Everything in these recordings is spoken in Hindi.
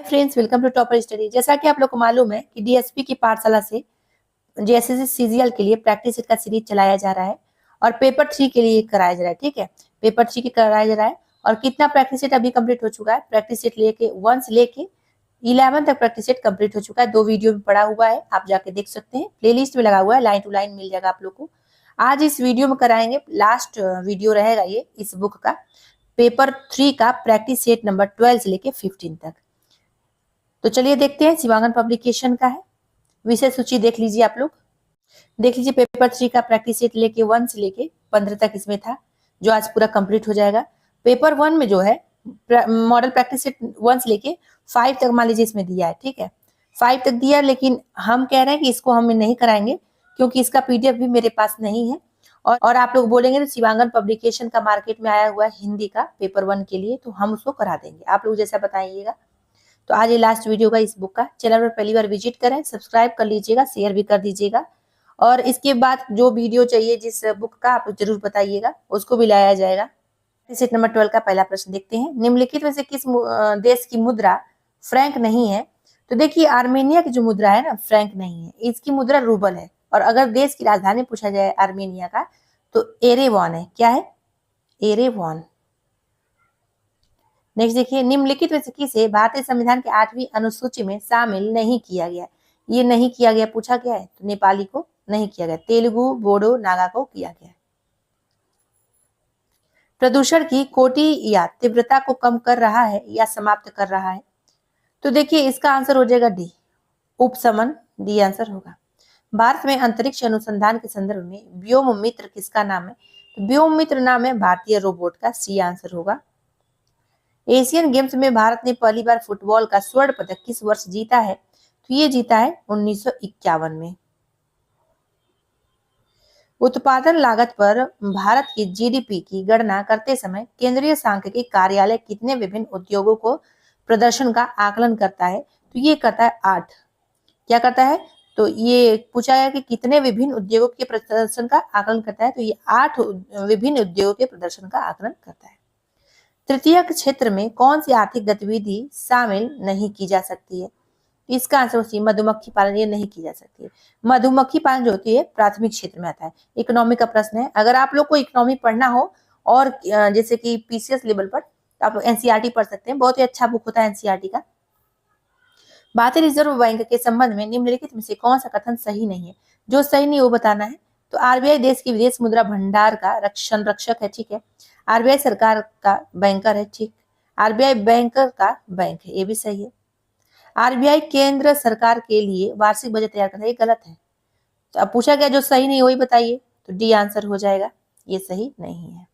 Friends, welcome to topper study. जैसा कि आप लोग को मालूम है कि डीएसपी की पाठशाला से जेएसएससी सीजीएल के लिए प्रैक्टिस सेट का सीरीज चलाया जा रहा है और पेपर 3 के लिए कराया जा रहा है। ठीक है, पेपर 3 के कराया जा रहा है। और कितना प्रैक्टिस सेट अभी कंप्लीट हो चुका है? प्रैक्टिस सेट लेके 1 से लेके 11 तक प्रैक्टिस सेट कंप्लीट हो चुका है। 2 वीडियो में पड़ा हुआ है, आप जाके देख सकते हैं। प्लेलिस्ट में लगा हुआ है, लाइन टू लाइन मिल जाएगा आप लोग को। आज इस वीडियो में कराएंगे, लास्ट वीडियो रहेगा ये इस बुक का, पेपर 3 का प्रैक्टिस सेट नंबर 12 से लेके 15 तक। तो चलिए देखते हैं, शिवांगन पब्लिकेशन का है। विषय सूची देख लीजिए, आप लोग देख लीजिए। पेपर 3 का प्रैक्टिस सेट लेके 1 से लेके 15 तक इसमें था, जो आज पूरा कंप्लीट हो जाएगा। पेपर 1 में जो है मॉडल प्रैक्टिस सेट 1 से लेके 5 तक मान लीजिए इसमें दिया है। ठीक है, 5 तक दिया, लेकिन हम कह रहे हैं कि इसको हम नहीं कराएंगे क्योंकि इसका पीडीएफ भी मेरे पास नहीं है। और आप लोग बोलेंगे तो शिवांगन पब्लिकेशन का मार्केट में आया हुआ है हिंदी का पेपर 1 के लिए, तो हम उसको करा देंगे, आप लोग जैसा बताइएगा। तो आज ये लास्ट वीडियो का इस बुक का। चैनल पर पहली बार विजिट करें, सब्सक्राइब कर लीजिएगा, शेयर भी कर दीजिएगा। और इसके बाद जो वीडियो चाहिए जिस बुक का, आप जरूर बताइएगा, उसको भी लाया जाएगा। सेट नंबर 12 का पहला प्रश्न देखते हैं। निम्नलिखित में से किस देश की मुद्रा फ्रैंक नहीं है? तो देखिए, आर्मेनिया की जो मुद्रा है ना, फ्रैंक नहीं है, इसकी मुद्रा रूबल है। और अगर देश की राजधानी पूछा जाए आर्मेनिया का, तो एरेवान है। क्या है? एरेवान। नेक्स्ट देखिए, निम्नलिखित में से किसे भारतीय संविधान के 8वीं अनुसूची में शामिल नहीं किया गया? ये नहीं किया गया पूछा गया है, तो नेपाली को नहीं किया गया, तेलुगु, बोडो, नागा को किया गया। प्रदूषण की कोटि या तीव्रता को कम कर रहा है या समाप्त कर रहा है? तो देखिए, इसका आंसर हो जाएगा डी, उपशमन। डी आंसर होगा। भारत में अंतरिक्ष अनुसंधान के संदर्भ में व्योम मित्र किसका नाम है? तो व्योम मित्र नाम है भारतीय रोबोट का। सी आंसर होगा। एशियन गेम्स में भारत ने पहली बार फुटबॉल का स्वर्ण पदक किस वर्ष जीता है? तो ये जीता है 1951 में। उत्पादन लागत पर भारत की जीडीपी की गणना करते समय केंद्रीय सांख्यिकी कार्यालय कितने विभिन्न उद्योगों को प्रदर्शन का आकलन करता है? तो ये करता है 8। क्या करता है? तो ये पूछा है कि कितने विभिन्न उद्योगों के प्रदर्शन का आकलन करता है, तो ये 8 विभिन्न उद्योगों के प्रदर्शन का आकलन करता है। तृतीय क्षेत्र में कौन सी आर्थिक गतिविधि शामिल नहीं की जा सकती है? इसका आंसर होती है मधुमक्खी पालन। ये नहीं की जा सकती है। मधुमक्खी पालन जो होती है प्राथमिक क्षेत्र में आता है। इकोनॉमी का प्रश्न है। अगर आप लोग को इकोनॉमी पढ़ना हो और जैसे कि पीसीएस लेवल पर, तो आप लोग एनसीईआरटी पढ़ सकते हैं, बहुत ही अच्छा बुक होता है एनसीईआरटी का। भारतीय रिजर्व बैंक के संबंध में निम्नलिखित में से कौन सा कथन सही नहीं है? जो सही नहीं वो बताना है। तो आरबीआई देश की विदेश मुद्रा भंडार का संरक्षक है। ठीक है, आरबीआई सरकार का बैंकर है। ठीक, आरबीआई बैंकर का बैंक है, ये भी सही है। आरबीआई केंद्र सरकार के लिए वार्षिक बजट तैयार करता है, ये गलत है। तो अब पूछा गया जो सही नहीं वही बताइए, तो डी आंसर हो जाएगा, ये सही नहीं है।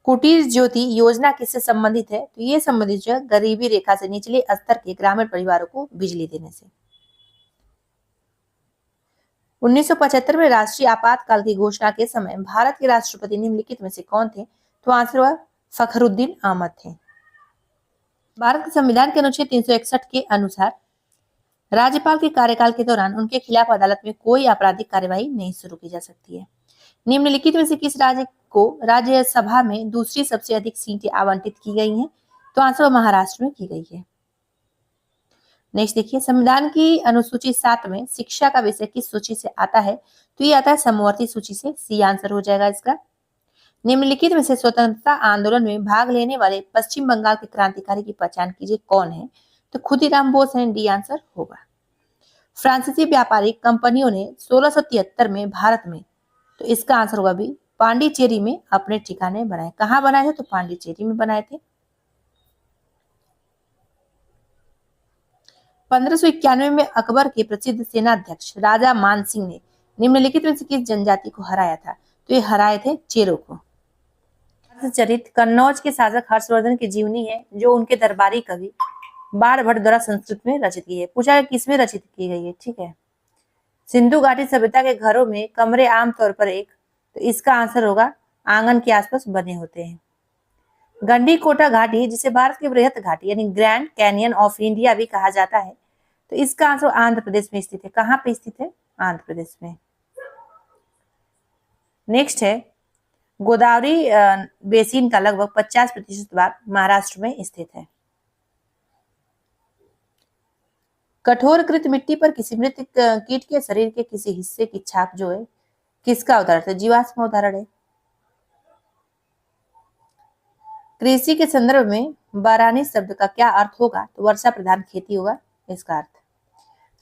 कुटीर ज्योति योजना किससे संबंधित है? तो ये संबंधित है गरीबी रेखा से निचले स्तर के ग्रामीण परिवारों को बिजली देने से। 1975 में राष्ट्रीय आपातकाल की घोषणा के समय भारत के राष्ट्रपति निम्नलिखित में से कौन थे? तो आंसर हुआ फखरुद्दीन अहमद थे। भारत के संविधान के अनुच्छेद 361 के अनुसार राज्यपाल के कार्यकाल के दौरान उनके खिलाफ अदालत में कोई आपराधिक कार्यवाही नहीं शुरू की जा सकती है। निम्नलिखित में से किस राज्य को राज्यसभा में दूसरी सबसे अधिक सीटें आवंटित की गई हैं? तो आंसर महाराष्ट्र में की गई है। नेक्स्ट देखिए, संविधान की अनुसूची 7 में शिक्षा का विषय किस सूची से आता है? तो ये आता है समवर्ती सूची से। सी आंसर हो जाएगा इसका। निम्नलिखित में से स्वतंत्रता आंदोलन में भाग लेने वाले पश्चिम बंगाल के क्रांतिकारी की पहचान कीजिए, कौन है? तो खुदीराम बोस हैं। डी आंसर होगा। फ्रांसीसी व्यापारिक कंपनियों ने 1673 में भारत में, तो इसका आंसर होगा भी, पांडिचेरी में अपने ठिकाने बनाए। कहां बनाए थे? तो पांडिचेरी में बनाए थे। 1591 में अकबर के प्रसिद्ध सेनाध्यक्ष राजा मानसिंह ने निम्नलिखित में से किस जनजाति को हराया था? तो ये हराए थे चेरो को। चरित कन्नौज के शासक हर्षवर्धन की जीवनी है, जो उनके दरबारी कवि बाणभट्ट द्वारा संस्कृत में रचित की है। पूछा है किसमें रचित की गई है? ठीक है, सिंधु घाटी सभ्यता के घरों में कमरे आमतौर पर एक, तो इसका आंसर होगा आंगन के आसपास बने होते हैं। गंडीकोटा घाटी, जिसे भारत की वृहत घाटी यानी ग्रैंड कैनियन ऑफ इंडिया भी कहा जाता है, तो इसका आंसर आंध्र प्रदेश में स्थित है। कहां पे स्थित है? आंध्र प्रदेश में। नेक्स्ट है, गोदावरी बेसिन का लगभग 50% भाग महाराष्ट्र में स्थित है। कठोरकृत मिट्टी पर किसी मृत कीट के शरीर के किसी हिस्से की छाप जो है किसका उदाहरण है? जीवाश्म उदाहरण है। कृषि के संदर्भ में बारानी शब्द का क्या अर्थ होगा? तो वर्षा प्रधान खेती होगा इसका अर्थ।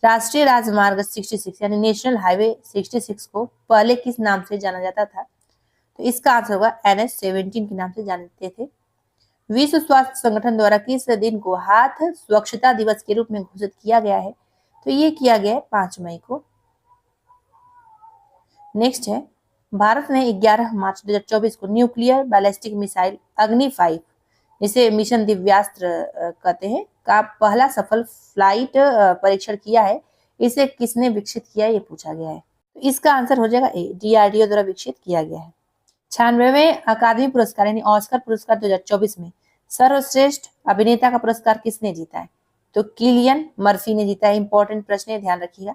राष्ट्रीय राजमार्ग 66 यानी नेशनल हाईवे 66 को पहले किस नाम से जाना जाता था? तो इसका आंसर होगा NH-17 के नाम से जानते थे। विश्व स्वास्थ्य संगठन द्वारा किस दिन को हाथ स्वच्छता दिवस के रूप में घोषित किया गया है? तो ये किया गया है 5 मई को। नेक्स्ट है, भारत ने 11 मार्च 2024 को न्यूक्लियर बैलिस्टिक मिसाइल अग्नि 5 जिसे मिशन दिव्यास्त्र कहते हैं का पहला सफल फ्लाइट परीक्षण किया है। इसे किसने विकसित किया ये पूछा गया है। तो इसका आंसर हो जाएगा ए, DRDO द्वारा विकसित किया गया है। 96वें अकादमी पुरस्कार यानी ऑस्कर पुरस्कार 2024 में सर्वश्रेष्ठ अभिनेता का पुरस्कार किसने जीता है? तो किलियन मर्फी ने जीता है। इंपॉर्टेंट प्रश्न है, ध्यान रखिएगा।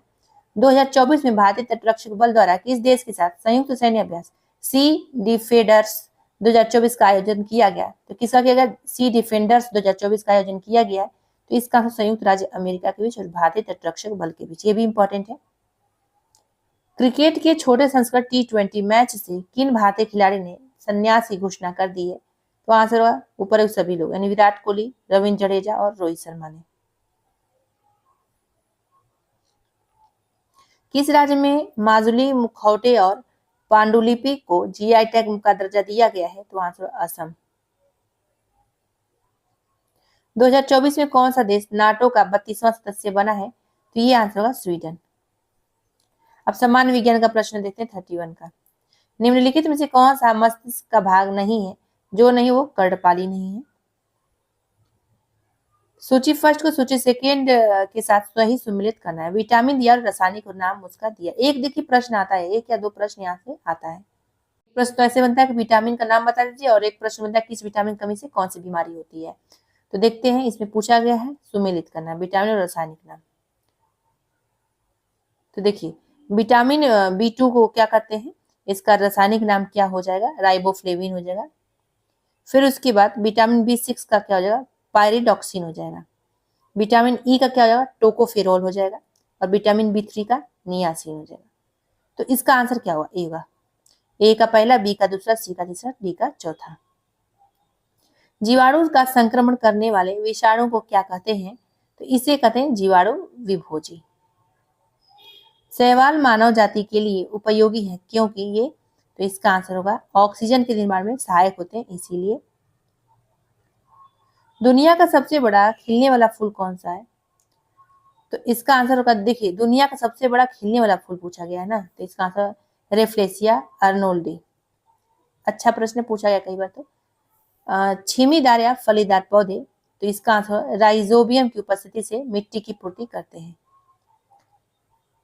2024 में भारतीय तटरक्षक बल द्वारा किस देश के साथ संयुक्त सैन्य अभ्यास सी डिफेंडर्स 2024 का आयोजन किया गया? तो किसका किया गया? सी डिफेंडर्स 2024 का आयोजन किया गया है। तो इसका संयुक्त राज्य अमेरिका के बीच और भारतीय तटरक्षक बल के बीच, ये भी इंपॉर्टेंट है। क्रिकेट के छोटे संस्करण T20 मैच से किन भारतीय खिलाड़ी ने संन्यास की घोषणा कर दी है? तो आंसर हुआ ऊपर सभी लोग यानी विराट कोहली, रविंद्र जडेजा और रोहित शर्मा ने। किस राज्य में माजुली, मुखौटे और पांडुलिपि को GI टैग का दर्जा दिया गया है? तो आंसर असम। 2024 में कौन सा देश नाटो का 32वां सदस्य बना है? तो ये आंसर होगा स्वीडन। अब सामान्य विज्ञान का प्रश्न देखते हैं 31 का। निम्नलिखित में से कौन सा मस्तिष्क का भाग नहीं है? जो नहीं वो कर्णपाली नहीं है। सूची फर्स्ट को सूची सेकेंड के साथ सही सम्मिलित करना है। विटामिन दिया और रासायनिक नाम उसका दिया। एक देखिए प्रश्न आता है, एक या दो प्रश्न यहाँ से आता है। प्रश्न तो ऐसे बनता है कि विटामिन का नाम बता दीजिए और एक प्रश्न बनता है किस विटामिन कमी से कौन सी बीमारी होती है। तो देखते हैं, इसमें पूछा गया है सुमेलित करना विटामिन और रासायनिक नाम। तो देखिए विटामिन B2 को क्या कहते हैं? इसका रासायनिक नाम क्या हो जाएगा? राइबोफ्लेविन हो जाएगा। फिर उसके बाद विटामिन B6 का क्या हो जाएगा? पायरिडॉक्सिन हो जाएगा। विटामिन ई का क्या हो जाएगा? टोकोफेरोल हो जाएगा। और विटामिन B3 का नियासिन हो जाएगा। तो इसका आंसर क्या हुआ? ए होगा। ए का पहला, बी का दूसरा, सी का तीसरा, डी का चौथा। जीवाणु का संक्रमण करने वाले विषाणु को क्या कहते हैं? तो इसे कहते हैं जीवाणु विभोजी। शैवाल मानव जाति के लिए उपयोगी है क्योंकि ये, तो इसका आंसर होगा ऑक्सीजन के निर्माण में सहायक होते हैं इसीलिए। दुनिया का सबसे बड़ा खिलने वाला फूल कौन सा है? तो इसका आंसर होगा, देखिए दुनिया का सबसे बड़ा खिलने वाला फूल पूछा गया है ना, तो इसका आंसर रेफ्लेसिया अर्नोल्डी। अच्छा प्रश्न पूछा गया कई बार। तो छीमीदार या फलीदार पौधे, तो इसका आंसर राइजोबियम की उपस्थिति से मिट्टी की पूर्ति करते हैं।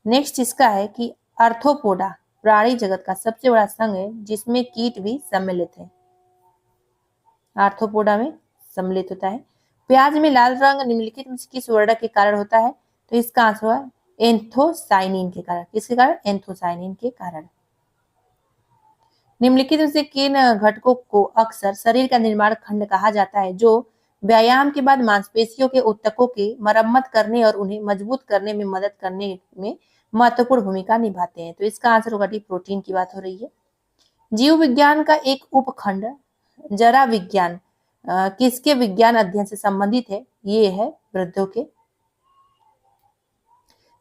नेक्स्ट इसका है कि आर्थ्रोपोडा प्राणी जगत का सबसे बड़ा संघ है जिसमें कीट भी सम्मिलित है। आर्थ्रोपोडा में सम्मिलित होता है। प्याज में लाल रंग निम्नलिखित में किस वर्ण के कारण होता है? तो इसका आंसर हुआ एंथोसाइनिन के कारण। किसके कारण? एंथोसाइनिन के कारण। निम्नलिखित में से किन घटकों को अक्सर शरीर का निर्माण खंड कहा जाता है जो व्यायाम के बाद मांसपेशियों के ऊतकों की मरम्मत करने और उन्हें मजबूत करने में मदद करने में महत्वपूर्ण भूमिका निभाते हैं? तो इसका आंसर होगा डी, प्रोटीन की बात हो रही है। जीव विज्ञान का एक उपखंड जरा विज्ञान किसके विज्ञान अध्ययन से संबंधित है? ये है वृद्धों के।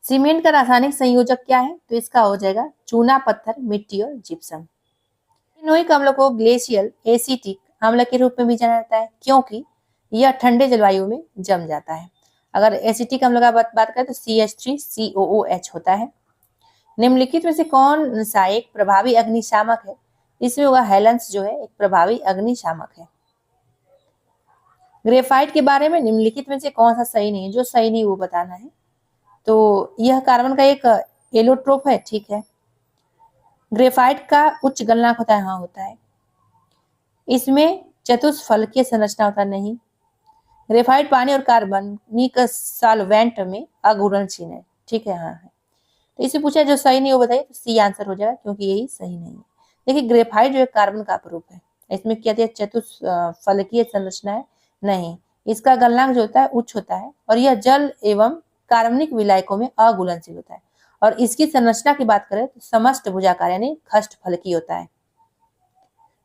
सीमेंट का रासायनिक संयोजक क्या है? तो इसका हो जाएगा चूना, पत्थर, मिट्टी और जिप्सम। एसिनोइक अम्ल को ग्लेशियल एसिटिक अम्ल के रूप में भी जाना जाता है क्योंकि यह ठंडे जलवायु में जम जाता है। अगर एसिटिक अम्ल का बात करें तो CH3COOH होता है। निम्नलिखित में से कौन सा एक प्रभावी अग्निशामक है? इसमें होगा हेलेंस जो है एक प्रभावी अग्निशामक है। ग्रेफाइट के बारे में निम्नलिखित में से कौन सा सही नहीं है? जो सही नहीं वो बताना है। तो यह कार्बन का एक एलोट्रोप है, ठीक है। ग्रेफाइट का उच्च गलनांक होता है, हाँ होता है। इसमें चतुष्फलकीय संरचना होता नहीं। ग्रेफाइट पानी और कार्बनिक सॉल्वेंट में अघुलनशील है, ठीक है, हाँ है। तो इसे पूछा जो सही नहीं वो बताइए, तो सी आंसर हो जाएगा क्योंकि यही सही नहीं है। देखिए ग्रेफाइट जो है कार्बन का अपरूप है, इसमें क्या दिया चतुष्फलकीय संरचना है नहीं, इसका गलनांक जो होता है उच्च होता है और यह जल एवं कार्बनिक विलायकों में अघुलनशील होता है और इसकी संरचना की बात करें तो समष्ट भुजाकार यानी खष्ट फलकी होता है।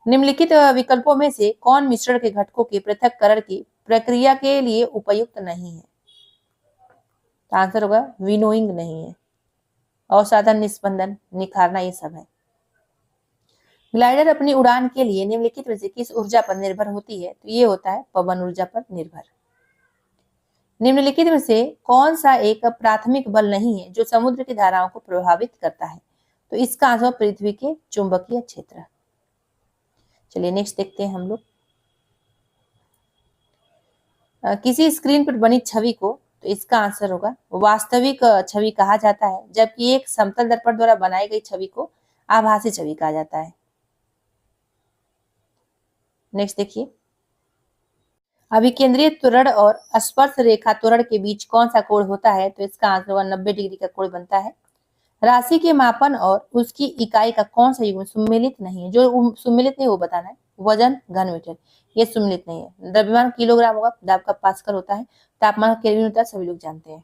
निम्नलिखित विकल्पों में से कौन मिश्रण के घटकों के पृथक्करण की प्रक्रिया के लिए उपयुक्त नहीं है? तो आंसर होगा विनोइंग नहीं है, असाधारण निस्पंदन, निखारना ये सब है। ग्लाइडर अपनी उड़ान के लिए निम्नलिखित में से किस ऊर्जा पर निर्भर होती है? तो ये होता है पवन ऊर्जा पर निर्भर। निम्नलिखित में से कौन सा एक प्राथमिक बल नहीं है जो समुद्र की धाराओं को प्रभावित करता है? तो इसका आंसर पृथ्वी के चुंबकीय क्षेत्र। चलिए नेक्स्ट देखते हैं हम लोग। किसी स्क्रीन पर बनी छवि को, तो इसका आंसर होगा वास्तविक छवि कहा जाता है, जबकि एक समतल दर्पण द्वारा बनाई गई छवि को आभासी छवि कहा जाता है। नेक्स्ट देखिए, अभिकेंद्रीय त्वरण और स्पर्श रेखा त्वरण के बीच कौन सा कोण होता है? तो इसका आंसर होगा 90 डिग्री का कोण बनता है। राशि के मापन और उसकी इकाई का कौन सा युग्म सुमेलित नहीं है? जो सुमेलित नहीं वो बताना है। वजन घन मीटर, ये सुमेलित नहीं है। द्रव्यमान किलोग्राम होगा, दाब का पास्कल होता है, तापमान केल्विन होता है, सभी लोग जानते हैं।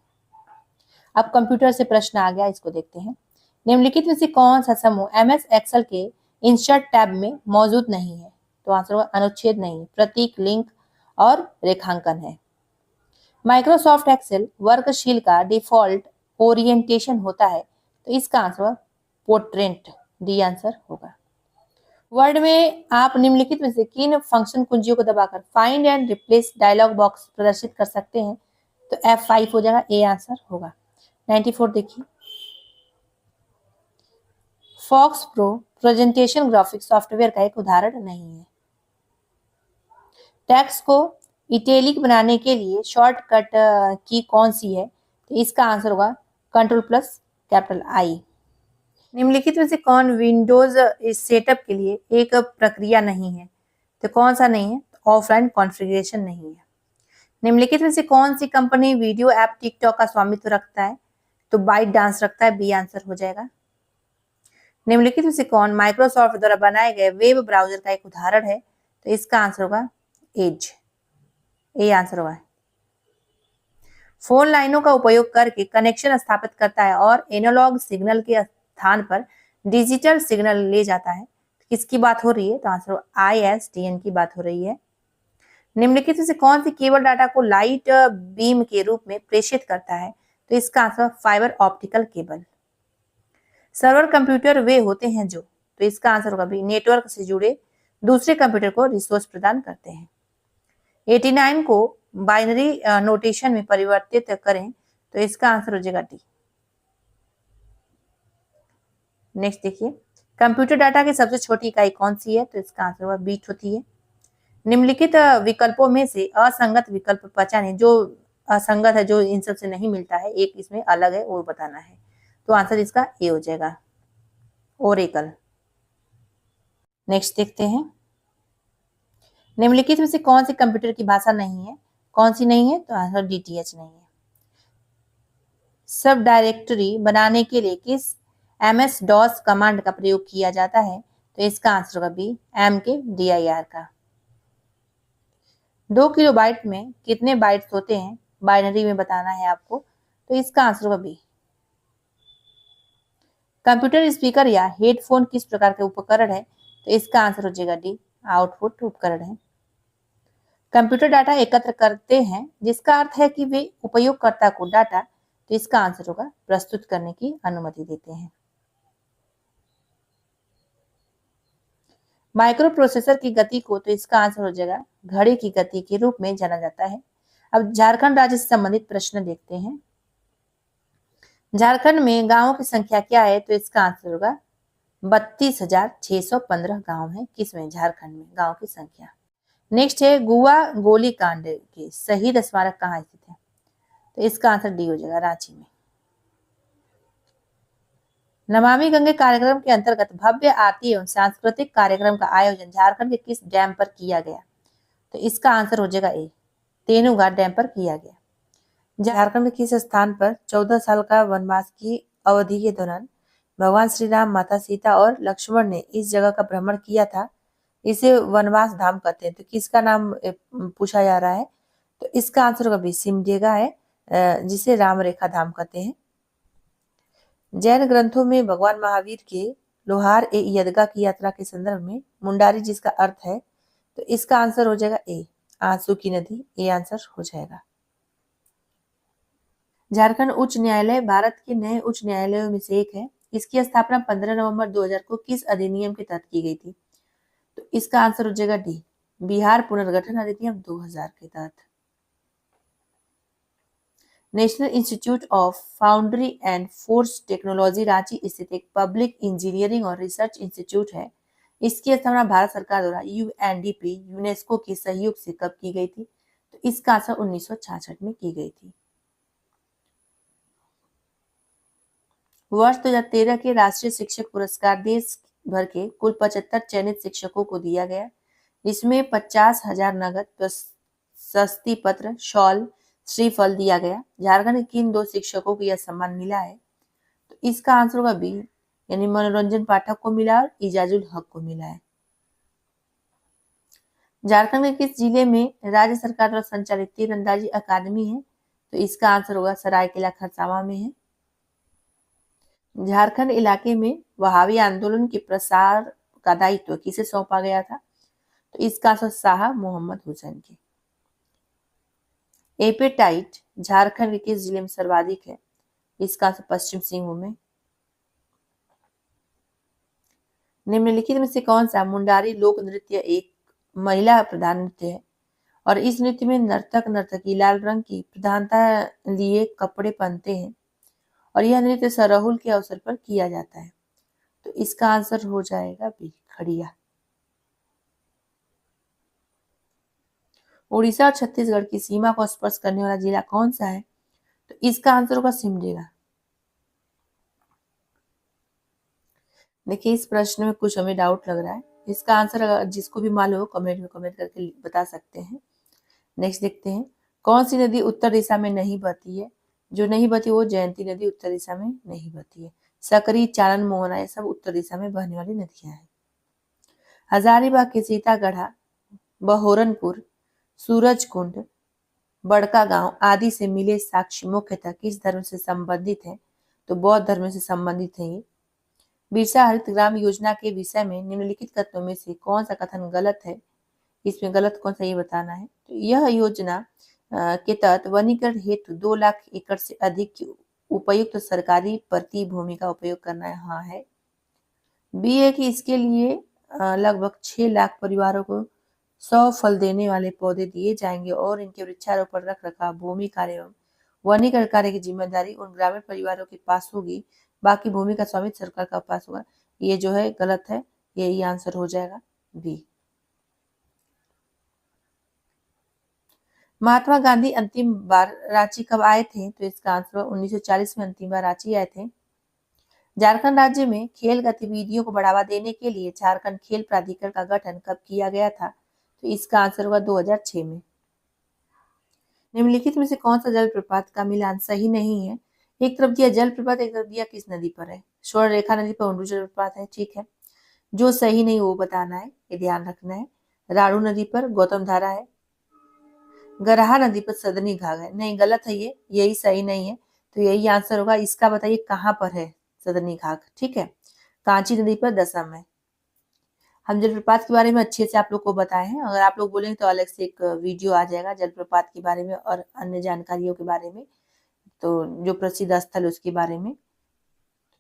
अब कंप्यूटर से प्रश्न आ गया, इसको देखते हैं। निम्नलिखित में से कौन सा समूह एमएस एक्सेल के इंसर्ट टैब में मौजूद नहीं है? तो आंसर होगा अनुच्छेद नहीं, प्रतीक, लिंक और रेखांकन है। माइक्रोसॉफ्ट एक्सेल वर्कशीट का डिफॉल्ट ओरिएंटेशन होता है, तो इसका आंसर पोर्ट्रेट, डी आंसर होगा। वर्ड में आप निम्नलिखित में से किन फंक्शन कुंजियों को दबाकर find and replace dialog box प्रदर्शित कर सकते हैं? तो F5 हो जाएगा, ए आंसर होगा। 94 देखिए, FoxPro presentation graphics software का एक उदाहरण नहीं है। टेक्स्ट को इटैलिक बनाने के लिए शॉर्टकट की कौन सी है? तो इसका आंसर होगा Ctrl+I। निम्नलिखित में से कौन विंडोज सेटअप के लिए एक प्रक्रिया नहीं है? तो कौन सा नहीं है? ऑफलाइन कॉन्फ़िगरेशन नहीं है। निम्नलिखित में से कौन सी कंपनी वीडियो ऐप टिकटॉक का स्वामित्व रखता है? तो बाइट डांस रखता है, बी आंसर हो जाएगा। निम्नलिखित में से कौन माइक्रोसॉफ्ट द्वारा बनाए गए वेब ब्राउजर का एक उदाहरण है? तो इसका आंसर होगा एज, ए आंसर होगा। फोन लाइनों का उपयोग करके कनेक्शन स्थापित करता है और एनालॉग सिग्नल के स्थान पर डिजिटल सिग्नल ले जाता है, किसकी बात हो रही है? तो आंसर ISDN की बात हो रही है। निम्नलिखित में से कौन सी केबल डाटा को लाइट बीम के रूप में प्रेषित करता है? तो इसका answer fibre optical cable. Server computer वे होते हैं जो, तो इसका आंसर होगा भी नेटवर्क से जुड़े दूसरे कंप्यूटर को रिसोर्स प्रदान करते हैं। 89 को बाइनरी नोटेशन में परिवर्तित करें, तो इसका आंसर हो जाएगा डी। नेक्स्ट देखिए, कंप्यूटर डाटा की सबसे छोटी इकाई कौन सी है? तो इसका आंसर होगा बीट होती है। निम्नलिखित विकल्पों में से असंगत विकल्प पहचाने, जो असंगत है, जो इन सब से नहीं मिलता है, एक इसमें अलग है, वो बताना है। तो आंसर इसका ए हो जाएगा, ओरेकल। नेक्स्ट देखते हैं, निम्नलिखित में से कौन सी कंप्यूटर की भाषा नहीं है? कौन सी नहीं है? तो आंसर DTH नहीं है। सब डायरेक्टरी बनाने के लिए किस MS-DOS कमांड का प्रयोग किया जाता है? तो इसका आंसर होगा बी, MKDIR का। 2 किलोबाइट में कितने बाइट्स होते हैं? बाइनरी में बताना है आपको, तो इसका आंसर होगा बी। कंप्यूटर स्पीकर या हेडफोन किस प्रकार के उपकरण है? तो इसका आंसर हो जाएगा डी, आउटपुट उपकरण है। कंप्यूटर डाटा एकत्र करते हैं, जिसका अर्थ है कि वे उपयोगकर्ता को डाटा, तो इसका आंसर होगा प्रस्तुत करने की अनुमति देते हैं। माइक्रो प्रोसेसर की गति को, तो इसका आंसर हो जाएगा घड़ी की गति के रूप में जाना जाता है। अब झारखंड राज्य से संबंधित प्रश्न देखते हैं। झारखंड में गांवों की संख्या क्या है? तो इसका आंसर होगा 32,615 गांव है। किसमें? झारखंड में गांव की संख्या। नेक्स्ट है, गुआ गोलीकांड के शहीद स्मारक कहाँ स्थित है? तो इसका आंसर डी हो जाएगा, रांची में। नमामि गंगे कार्यक्रम के अंतर्गत भव्य आरती एवं सांस्कृतिक कार्यक्रम का आयोजन झारखंड के किस डैम पर किया गया? तो इसका आंसर हो जाएगा ए, तेनुघाट डैम पर किया गया। झारखंड के किस स्थान पर 14 साल का वनवास की अवधि के दौरान भगवान श्री राम, माता सीता और लक्ष्मण ने इस जगह का भ्रमण किया था। इसे वनवास धाम कहते हैं। तो किसका नाम पूछा जा रहा है? तो इसका आंसर होगा बी, सिमडेगा है, जिसे राम रेखा धाम कहते हैं। जैन ग्रंथों में भगवान महावीर के लोहार ए यदगा की यात्रा के संदर्भ में मुंडारी जिसका अर्थ है, तो इसका आंसर हो जाएगा ए, आंसू की नदी। ए आंसर हो जाएगा। झारखंड उच्च न्यायालय भारत के नए उच्च न्यायालयों में से एक है। इसकी स्थापना 15 नवंबर 2000 को किस अधिनियम के तहत की गई थी? तो इसका आंसर हो जाएगा डी, बिहार पुनर्गठन अधिनियम 2000 के तहत। National institute of foundry and force technology Ranchi स्थित एक पब्लिक इंजीनियरिंग और रिसर्च इंस्टीट्यूट है। इसकी स्थापना भारत सरकार द्वारा यूएनडीपी यूनेस्को के सहयोग से कब की गई थी? तो इसका आंसर 1966 में की गई थी। वर्ष 2013 के राष्ट्रीय शिक्षक पुरस्कार देश भर के कुल 75 चयनित शिक्षकों को दिया गया। इसमें 50,000 नगद प्रशस्ति पत्र, शॉल, श्रीफल दिया गया। झारखंड के किन 2 शिक्षकों को यह सम्मान मिला है? तो इसका आंसर होगा बी, यानी मनोरंजन पाठक को मिला और इजाजुल हक को मिला है। झारखंड के किस जिले में राज्य सरकार द्वारा संचालित तीरंदाजी अकादमी है? तो इसका आंसर होगा सरायकेला खरसावां में है। झारखंड इलाके में वहाबी आंदोलन के प्रसार का दायित्व किसे सौंपा गया था? तो इसका आंसर शाह मोहम्मद हुसैन के। एपेटाइट झारखंड के किस जिले में सर्वाधिक है? इसका आंसर पश्चिम सिंहभूम में। निम्नलिखित में से कौन सा मुंडारी लोक नृत्य एक महिला प्रधान नृत्य है और इस नृत्य में नर्तक नर्तकी लाल रंग की प्रधानता लिए कपड़े पहनते हैं और यह नृत्य सरहुल के अवसर पर किया जाता है? तो इसका आंसर हो जाएगा बी, खड़िया। उड़ीसा और छत्तीसगढ़ की सीमा को स्पर्श करने वाला जिला कौन सा है? तो इसका आंसर होगा सिमडेगा। देखिए इस प्रश्न में कुछ हमें डाउट लग रहा है। इसका आंसर अगर जिसको भी मालूम हो कमेंट में कमेंट करके बता सकते हैं। नेक्स्ट देखते हैं, कौन सी नदी उत्तर दिशा में नहीं बहती है? जो नहीं बहती वो जयंती नदी उत्तर दिशा में नहीं बहती है। सकरी, चारण, मोहना ये सब उत्तर दिशा में बहने वाली नदियां हैं। हजारीबाग के सीतागढ़ा, बहोरनपुर, सूरजकुंड, बड़का गांव आदि से मिले साक्ष्य मुख्यतः किस धर्म से संबंधित है? तो बौद्ध धर्म से संबंधित है ये। बिरसा हरित ग्राम योजना के विषय में निम्नलिखित कथनों में से कौन सा कथन गलत है? इसमें गलत कौन सा ये बताना है। तो यह योजना के तहत वनीकरण हेतु 2 लाख एकड़ से अधिक की उपयुक्त सरकारी प्रति भूमि का उपयोग करना यहाँ है। बी है कि इसके लिए लगभग 6 लाख परिवारों को 100 फल देने वाले पौधे दिए जाएंगे और इनके वृक्षारोपण, रख रखाव, भूमि कार्य एवं वनीकरण कार्य की जिम्मेदारी उन ग्रामीण परिवारों के पास होगी। बाकी भूमि का स्वामित्व सरकार का पास होगा। ये जो है गलत है, यही आंसर हो जाएगा बी। महात्मा गांधी अंतिम बार रांची कब आए थे? तो इसका आंसर 1940 में अंतिम बार रांची आए थे। झारखंड राज्य में खेल गतिविधियों को बढ़ावा देने के लिए झारखंड खेल प्राधिकरण का गठन कब किया गया था? तो इसका आंसर होगा 2006 में। निम्नलिखित में से कौन सा जलप्रपात का मिलान सही नहीं है? एक तरफ दिया जलप्रपात, एक तरफ दिया किस नदी पर है? स्वर्ण रेखा नदी पर उंडू जलप्रपात है, ठीक है। जो सही नहीं वो बताना है, ये ध्यान रखना है। राड़ू नदी पर गौतम धारा है। गरहा नदी पर सदनी घाघ है, नहीं गलत है ये, यही सही नहीं है। तो यही आंसर होगा। इसका बताइए कहाँ पर है सदनी घाघ? ठीक है, कांची नदी पर दसम है। हम जलप्रपात के बारे में अच्छे से आप लोग को बताए हैं। अगर आप लोग बोलेंगे तो अलग से एक वीडियो आ जाएगा जलप्रपात के बारे में और अन्य जानकारियों के बारे में, तो जो प्रसिद्ध स्थल उसके बारे में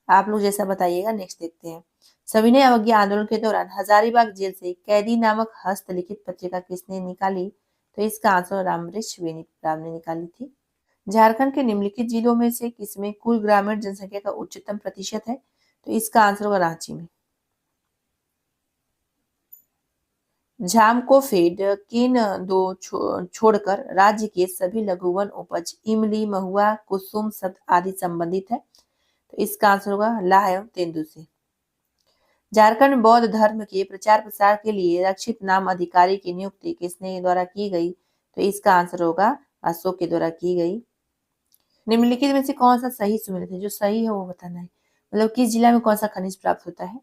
आप लोग जैसा बताइएगा। नेक्स्ट देखते हैं, सविनय अवज्ञा आंदोलन के दौरान हजारीबाग जेल से कैदी नामक हस्तलिखित पत्रिका किसने निकाली? तो इसका आंसर रामवृक्ष राम ने निकाली थी। झारखंड के निम्नलिखित जिलों में से किसमें कुल ग्रामीण जनसंख्या का उच्चतम प्रतिशत है? तो इसका आंसर होगा रांची में। झामकोफेड किन 2 छोड़कर राज्य के सभी लघुवन उपज इमली, महुआ, कुसुम शब्द आदि संबंधित है? तो इसका आंसर होगा ला एवं तेंदु से। झारखंड बौद्ध धर्म के प्रचार प्रसार के लिए रक्षित नाम अधिकारी की नियुक्ति किसने द्वारा की गई? तो इसका आंसर होगा अशोक के द्वारा की गई। निम्नलिखित में से कौन सा सही सुमेलित है? जो सही है वो बताना है। मतलब किस जिला में कौन सा खनिज प्राप्त होता है।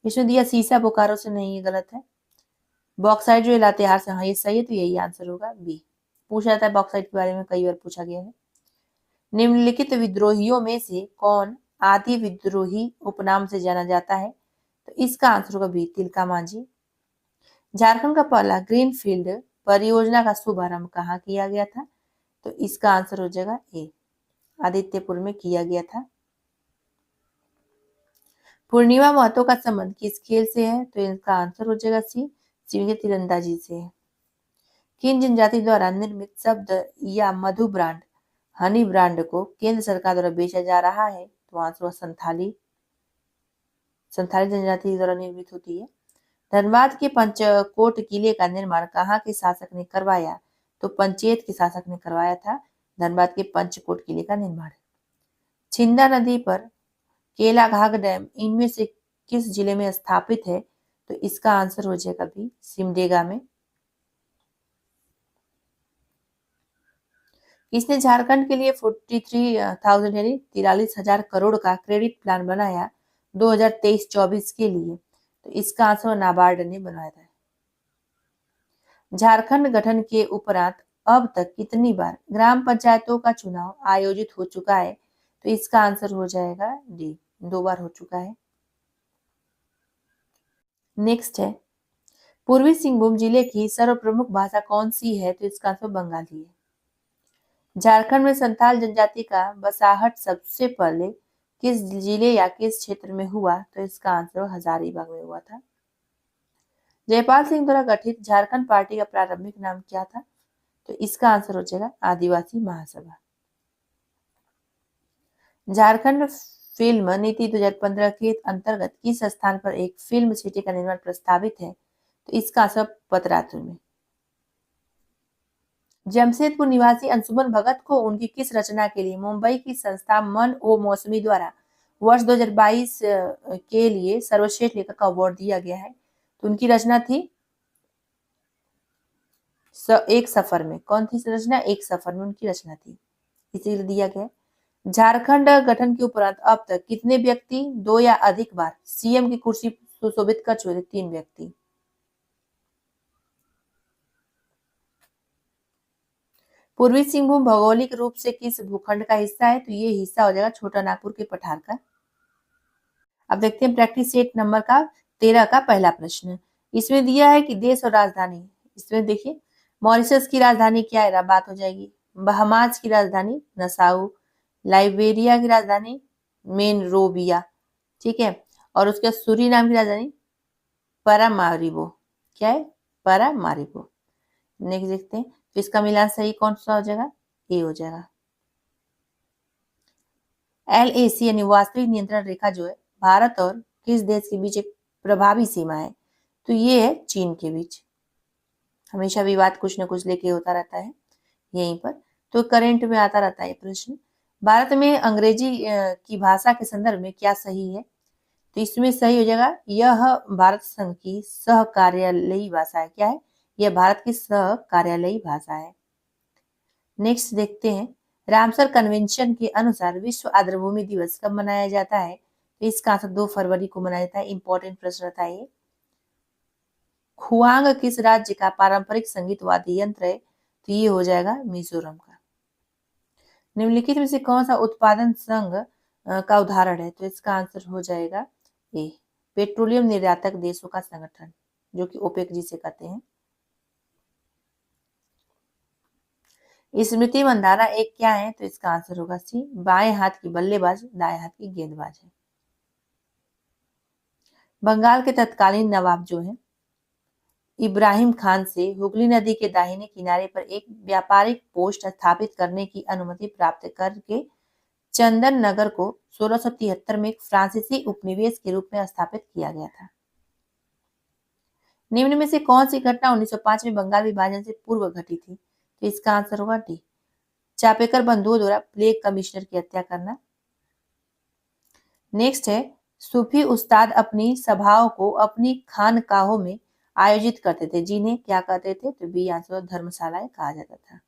इसमें दिया सीसा बोकारो से, नहीं ये गलत है। बॉक्साइट जो लातेहार से, हाँ ये सही है, तो यही आंसर होगा बी। पूछा जाता है बॉक्साइट के बारे में, कई बार पूछा गया है। निम्नलिखित विद्रोहियों में से कौन आदि विद्रोही उपनाम से जाना जाता है, तो इसका आंसर होगा बी, तिलका मांझी। झारखंड का पहला ग्रीनफील्ड परियोजना का शुभारंभ कहाँ किया गया था, तो इसका आंसर हो जाएगा ए, आदित्यपुर में किया गया था। पूर्णिमा महतो का संबंध किस खेल से है, तो इसका आंसर हो जाएगा सी, सीधे तीरंदाजी से है। किन जनजाति द्वारा निर्मित शब्द या मधु ब्रांड, हनी ब्रांड को केंद्र सरकार द्वारा बेचा जा रहा है, तो आंसर होगा संथाली। संथाली जनजाति द्वारा निर्मित होती है। धनबाद के पंचकोट किले का निर्माण कहाँ के शासक ने करवाया, तो पंचेत के शासक ने करवाया था धनबाद के पंचकोट किले का निर्माण। छिंदा नदी पर केलाघाघ डैम इनमें से किस जिले में स्थापित है, तो इसका आंसर हो जाएगा बी, सिमडेगा में। इसने झारखंड के लिए 43,000 यानी 43,000 करोड़ का क्रेडिट प्लान बनाया 2023-24 के लिए, तो इसका आंसर नाबार्ड ने बनाया था। झारखंड गठन के उपरांत अब तक कितनी बार ग्राम पंचायतों का चुनाव आयोजित हो चुका है, तो इसका आंसर हो जाएगा डी, 2 बार हो चुका है। नेक्स्ट है, पूर्वी सिंहभूम जिले की सर्वप्रमुख भाषा कौन सी है, तो इसका आंसर बंगाली है। झारखंड में संथाल जनजाति का बसाहट सबसे पहले किस जिले या किस क्षेत्र में हुआ, तो इसका आंसर हजारीबाग में हुआ था। जयपाल सिंह द्वारा गठित झारखंड पार्टी का प्रारंभिक नाम क्या था, तो इसका आंसर हो जाएगा आदिवासी महासभा। झारखंड फिल्म नीति 2015 के अंतर्गत किस स्थान पर एक फिल्म सिटी का निर्माण प्रस्तावित है, तो इसका आंसर पतरातू में। जमशेदपुर निवासी अंशुमन भगत को उनकी किस रचना के लिए मुंबई की संस्था मन ओ मौसमी द्वारा वर्ष 2022 के लिए सर्वश्रेष्ठ लेखक का अवार्ड दिया गया है, तो उनकी रचना थी एक सफर में। कौन थी रचना, एक सफर में उनकी रचना थी, इसीलिए दिया गया। झारखंड गठन के उपरांत अब तक कितने व्यक्ति 2 या अधिक बार सीएम की कुर्सी सुशोभित कर चुके थे, 3 व्यक्ति। पूर्वी सिंहभूम भौगोलिक रूप से किस भूखंड का हिस्सा है, तो ये हिस्सा हो जाएगा छोटा नागपुर के पठार का। अब देखते हैं प्रैक्टिस सेट नंबर का 13 का पहला प्रश्न। इसमें दिया है कि देश और राजधानी, इसमें देखिए मॉरिशस की राजधानी क्या है, रबात हो जाएगी। बहामास की राजधानी नसाउ, लाइबेरिया की राजधानी मेनरोविया, ठीक है, और उसके सूरीनाम की राजधानी पारामारिबो, क्या है, पारामारिबो। नेक्स्ट देखते हैं, तो इसका मिलान सही कौन सा हो जाएगा, ए हो जाएगा। LAC यानी वास्तविक नियंत्रण रेखा जो है भारत और किस देश के बीच एक प्रभावी सीमा है, तो ये है चीन के बीच। हमेशा विवाद कुछ न कुछ लेके होता रहता है यहीं पर, तो करंट में आता रहता है प्रश्न। भारत में अंग्रेजी की भाषा के संदर्भ में क्या सही है, तो इसमें सही हो जाएगा यह भारत संघ की सह कार्यालयी भाषा है। क्या है, यह भारत की सह कार्यालयी भाषा है। नेक्स्ट देखते हैं, रामसर कन्वेंशन के अनुसार विश्व आर्द्रभूमि दिवस कब मनाया जाता है, तो इसका आंसर 2 फरवरी को मनाया जाता है। इंपॉर्टेंट प्रश्न रहता है ये। खुआंग किस राज्य का पारंपरिक संगीत वाद्य यंत्र है, तो ये हो जाएगा मिजोरम का। निम्नलिखित में से कौन सा उत्पादन संघ का उदाहरण है, तो इसका आंसर हो जाएगा ए, पेट्रोलियम निर्यातक देशों का संगठन, जो कि ओपेक जिसे कहते हैं। स्मृति मंदाना एक क्या है, तो इसका आंसर होगा सी, बाएं हाथ की बल्लेबाज, दाएं हाथ की गेंदबाज है। बंगाल के तत्कालीन नवाब जो है इब्राहिम खान से हुगली नदी के दाहिने किनारे पर एक व्यापारिक पोस्ट स्थापित करने की अनुमति प्राप्त करके चंदन नगर को 1673 में एक फ्रांसीसी उपनिवेश के रूप में स्थापित किया गया था। निम्न में से कौन सी घटना 1905 में बंगाल विभाजन से पूर्व घटी थी, तो इसका आंसर होगा डी, चापेकर बंधुओं द्वारा प्लेग कमिश्नर की हत्या करना। नेक्स्ट है, सूफी उस्ताद अपनी सभाओं को अपनी खानकाहों में आयोजित करते थे, जिन्हें क्या कहते थे, तो बी आंसर धर्मशालाएं कहा जाता था।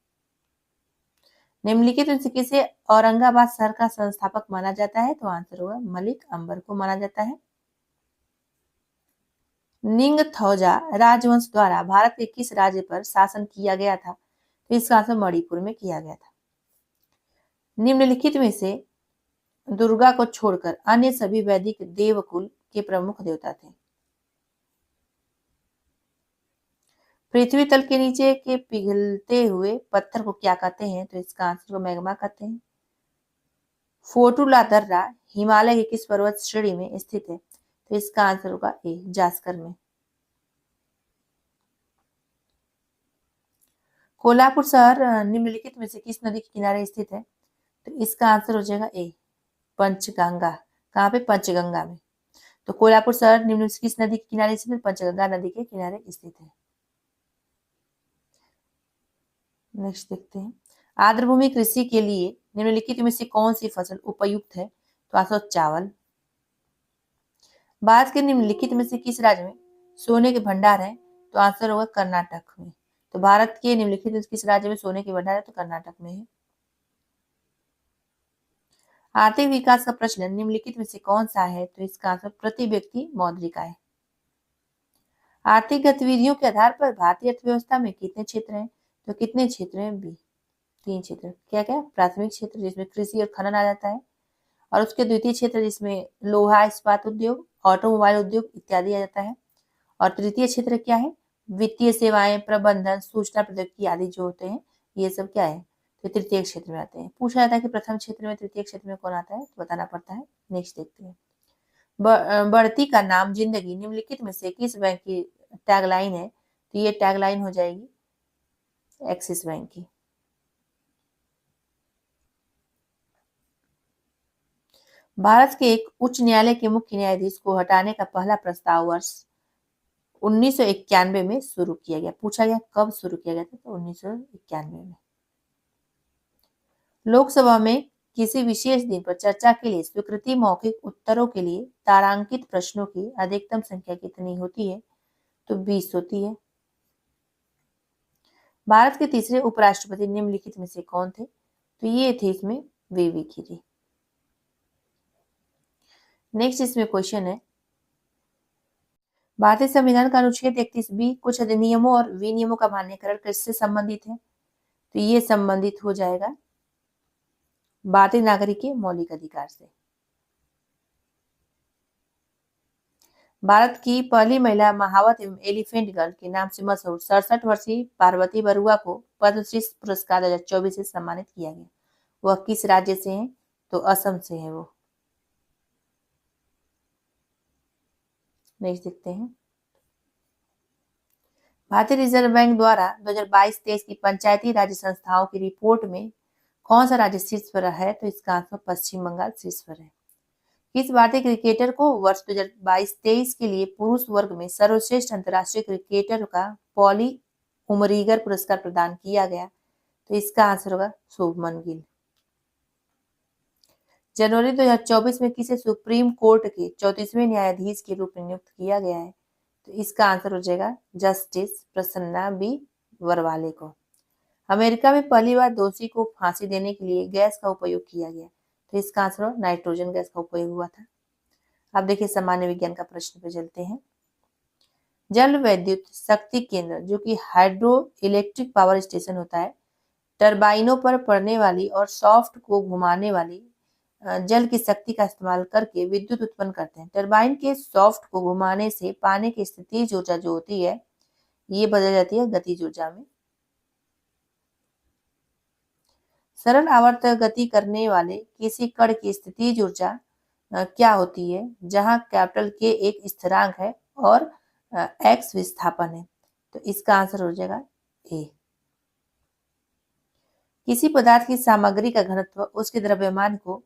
निम्नलिखित में से किसे औरंगाबाद शहर का संस्थापक माना जाता है? तो आंसर होगा मलिक अंबर को माना जाता है। निंगथौजा राजवंश द्वारा भारत के किस राज्य पर शासन किया गया था? तो इसका आंसर मणिपुर में किया गया था। निम्नलिखित में से दुर्गा को छोड़कर अन्य सभी वैदिक देवकुल के प्रमुख देवता थे। पृथ्वी तल के नीचे के पिघलते हुए पत्थर को क्या कहते हैं? तो इसका आंसर को मैग्मा कहते हैं। फोटुला दर्रा हिमालय के किस पर्वत श्रेणी में स्थित है? तो इसका आंसर होगा ए जास्कर में। कोल्हापुर शहर निम्नलिखित में से किस नदी के किनारे स्थित है? तो इसका आंसर हो जाएगा ए पंचगंगा। कहाँ पे? पंचगंगा में। तो कोल्हापुर शहर निम्न में से किस नदी के किनारे स्थित है? पंचगंगा नदी के किनारे स्थित है। नेक्स्ट देखते हैं, आर्द्रभूमि कृषि के लिए निम्नलिखित में से कौन सी फसल उपयुक्त है? तो आंसर चावल। भारत के निम्नलिखित में से किस राज्य में सोने के भंडार है? तो आंसर होगा कर्नाटक में। तो भारत के निम्नलिखित में किस राज्य में सोने के भंडार है? तो कर्नाटक में है। आर्थिक विकास का प्रश्न निम्नलिखित में से कौन सा है? तो इसका आंसर प्रति व्यक्ति मौद्रिका है। आर्थिक गतिविधियों के आधार पर भारतीय अर्थव्यवस्था में कितने क्षेत्र हैं? तो कितने क्षेत्र हैं? बी 3 क्षेत्र। क्या क्या? प्राथमिक क्षेत्र जिसमें कृषि और खनन आ जाता है, और उसके द्वितीय क्षेत्र जिसमें लोहा इस्पात उद्योग, ऑटोमोबाइल उद्योग इत्यादि आ जाता है, और तृतीय क्षेत्र क्या है? वित्तीय सेवाएं, प्रबंधन, सूचना प्रौद्योगिकी आदि जो होते हैं, ये सब क्या है? तो तृतीय क्षेत्र में आते हैं। पूछा जाता है कि प्रथम क्षेत्र में तृतीय क्षेत्र में कौन आता है? तो बताना पड़ता है। नेक्स्ट देखते हैं, बढ़ती का नाम जिंदगी निम्नलिखित में से किस बैंक की टैगलाइन है? तो ये टैगलाइन हो जाएगी एक्सिस बैंक की। भारत के एक उच्च न्यायालय के मुख्य न्यायाधीश को हटाने का पहला प्रस्ताव वर्ष 1991 में शुरू किया गया। पूछा गया कब शुरू किया गया था? तो 1991 में। लोकसभा में किसी विशेष दिन पर चर्चा के लिए स्वीकृति मौखिक उत्तरों के लिए तारांकित प्रश्नों की अधिकतम संख्या कितनी होती है? तो 20 होती है। भारत के तीसरे उपराष्ट्रपति निम्नलिखित में से कौन थे? तो ये थे इसमें वीवी गिरी। नेक्स्ट इसमें क्वेश्चन है, भारतीय संविधान का अनुच्छेद 31B कुछ अधिनियमों और विनियमों का मान्यकरण किससे संबंधित है? तो ये संबंधित हो जाएगा भारतीय नागरिक के मौलिक अधिकार से। भारत की पहली महिला महावत एवं एलिफेंट गर्ल के नाम से मशहूर 67 वर्षीय पार्वती बरुआ को पद्मश्री पुरस्कार 2024 से सम्मानित किया गया। वह किस राज्य से हैं? तो असम से है वो। नेक्स्ट देखते हैं, भारतीय रिजर्व बैंक द्वारा 2022-23 की पंचायती राज्य संस्थाओं की रिपोर्ट में कौन सा राज्य शीर्ष पर है? तो इसका आंसर पश्चिम बंगाल शीर्ष पर है। किस भारतीय क्रिकेटर को वर्ष 2022-23 के लिए पुरुष वर्ग में सर्वश्रेष्ठ अंतर्राष्ट्रीय क्रिकेटर का पॉली उमरीगर पुरस्कार प्रदान किया गया? तो इसका आंसर होगा शुभमन गिल। जनवरी 2024 में किसे सुप्रीम कोर्ट के 34वें न्यायाधीश के रूप में नियुक्त किया गया है? तो इसका आंसर हो जाएगा जस्टिस प्रसन्ना बी वरवाले को। अमेरिका में पहली बार दोषी को फांसी देने के लिए गैस का उपयोग किया गया, तो इसका आंसर नाइट्रोजन गैस का उपयोग हुआ था। अब देखिए सामान्य विज्ञान का प्रश्न पे चलते हैं, जल विद्युत शक्ति केंद्र जो कि हाइड्रो इलेक्ट्रिक पावर स्टेशन होता है, टरबाइनों पर पड़ने वाली और सॉफ्ट को घुमाने वाली जल की शक्ति का इस्तेमाल करके विद्युत उत्पन्न करते हैं। टरबाइन के सॉफ्ट को घुमाने से पानी की स्थितिज ऊर्जा जो होती है ये बदल जाती है गतिज ऊर्जा में। सरल आवर्त गति करने वाले किसी कण की स्थितिज ऊर्जा क्या होती है? जहां कैपिटल के एक स्थिरांक है और एक्स विस्थापन है, तो इसका आंसर हो जाएगा ए। किसी पदार्थ की सामग्री का घनत्व उसके द्रव्यमान को,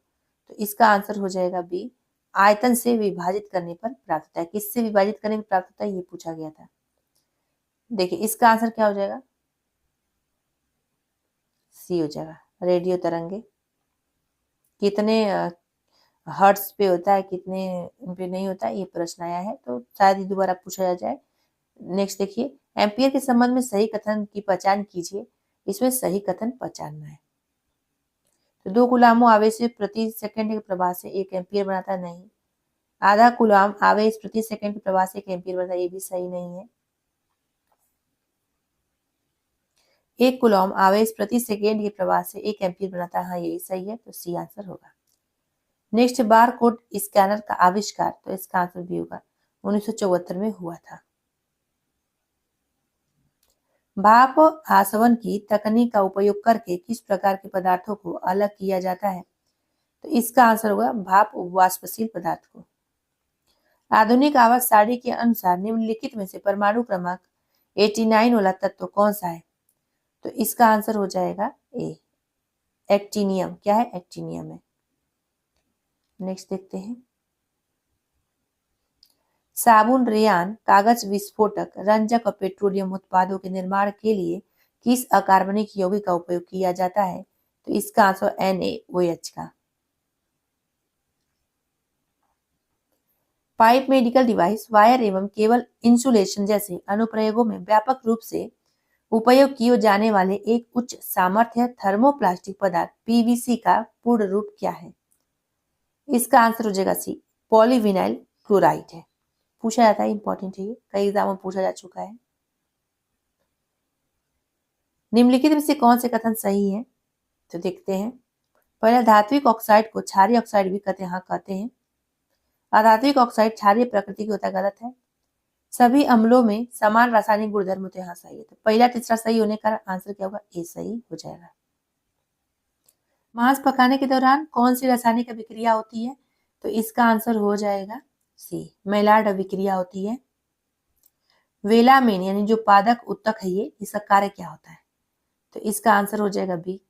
तो इसका आंसर हो जाएगा बी, आयतन से विभाजित करने पर प्राप्त होता है। किससे विभाजित करने पर प्राप्त होता है ये पूछा गया था। देखिए इसका आंसर क्या हो जाएगा? सी हो जाएगा, रेडियो तरंगे। कितने हर्ट्ज पे होता है, कितने पे नहीं होता है, ये प्रश्न आया है, तो शायद ही दोबारा पूछा जाए। नेक्स्ट देखिए, एम्पियर के संबंध में सही कथन की पहचान कीजिए। इसमें सही कथन पहचानना है। तो 2 कूलाम्ब आवेश प्रति सेकंड के प्रवाह से 1 एम्पीयर बनाता है, नहीं। आधा कूलाम्ब आवेश प्रति सेकंड के प्रवाह से 1 एम्पीयर बनता है, ये भी सही नहीं है। 1 कूलाम्ब आवेश प्रति सेकेंड के प्रवाह से 1 एम्पीयर बनाता है, हाँ यही सही है, तो सी आंसर होगा। नेक्स्ट, बार कोड स्कैनर का आविष्कार, तो इसका आंसर भी होगा 1974 में हुआ था। भाप आसवन की तकनीक का उपयोग करके किस प्रकार के पदार्थों को अलग किया जाता है, तो इसका आंसर होगा भाप वाष्पशील पदार्थ को। आधुनिक आवर्त सारणी के अनुसार निम्नलिखित में से परमाणु क्रमांक 89 वाला तत्व कौन सा है, तो इसका आंसर हो जाएगा ए, एक्टिनियम। क्या है? एक्टिनियम है। नेक्स्ट देखते हैं, साबुन, रेयान, कागज विस्फोटक, रंजक और पेट्रोलियम उत्पादों के निर्माण के लिए किस अकार्बनिक यौगिक का उपयोग किया जाता है, तो इसका आंसर NaOH का। पाइप, मेडिकल डिवाइस, वायर एवं केबल इंसुलेशन जैसे अनुप्रयोगों में व्यापक रूप से उपयोग किए जाने वाले एक उच्च सामर्थ्य थर्मोप्लास्टिक पदार्थ PVC का पूर्ण रूप क्या है, इसका आंसर हो जाएगा सी, पॉलीविनाइल क्लोराइड है। पूछा जाता है, इंपॉर्टेंट है ये, कई एग्जाम में पूछा जा चुका है। निम्नलिखित में से कौन से कथन सही है, तो देखते हैं। पहला, धात्विक ऑक्साइड को क्षारीय ऑक्साइड भी कहते हैं, हाँ कहते हैं। अधात्विक ऑक्साइड क्षारीय प्रकृति की होता है, गलत है। सभी अम्लों में समान रासायनिक गुणधर्म होते हैं, हाँ सही है। तो पहला तीसरा सही होने का आंसर क्या होगा, ए सही हो जाएगा। मांस पकाने के दौरान कौन सी रासायनिक अभिक्रिया होती है, तो इसका आंसर हो जाएगा सी, मैलार्ड अभिक्रिया होती है। वेलामेन यानी जो पादक उत्तक है, ये इसका कार्य क्या होता है, तो इसका आंसर हो जाएगा बी,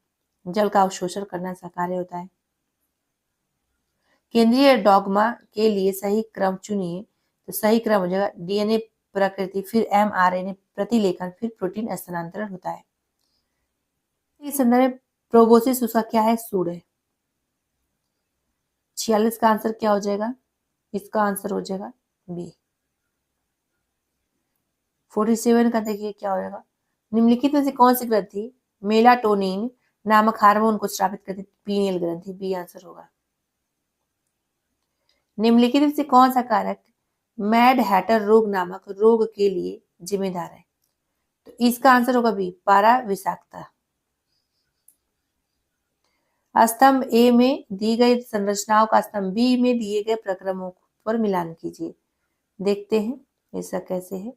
जल का अवशोषण करना इसका कार्य होता है। केंद्रीय डॉग्मा के लिए सही क्रम चुनिए, तो सही क्रम हो जाएगा DNA प्रकृति, फिर mRNA प्रतिलेखन, फिर प्रोटीन स्थानांतरण होता है। इस संदर्भ में प्रोबोसिस उसका क्या है, सूड है। 46 का आंसर क्या हो जाएगा, इसका आंसर हो जाएगा बी। 47 का देखिए क्या हो जाएगा, निम्नलिखित में से कौन सी ग्रंथि मेलाटोनिन नामक हार्मोन को स्रावित करती, पीनियल ग्रंथि, बी आंसर होगा। निम्नलिखित में से कौन सा कारक मैड हैटर रोग नामक रोग के लिए जिम्मेदार है, तो इसका आंसर होगा बी, पारा विषाक्तता। स्तंभ ए में दी गई संरचनाओं का स्तंभ बी में दिए गए प्रक्रमों पर मिलान कीजिए। देखते हैं ऐसा कैसे है।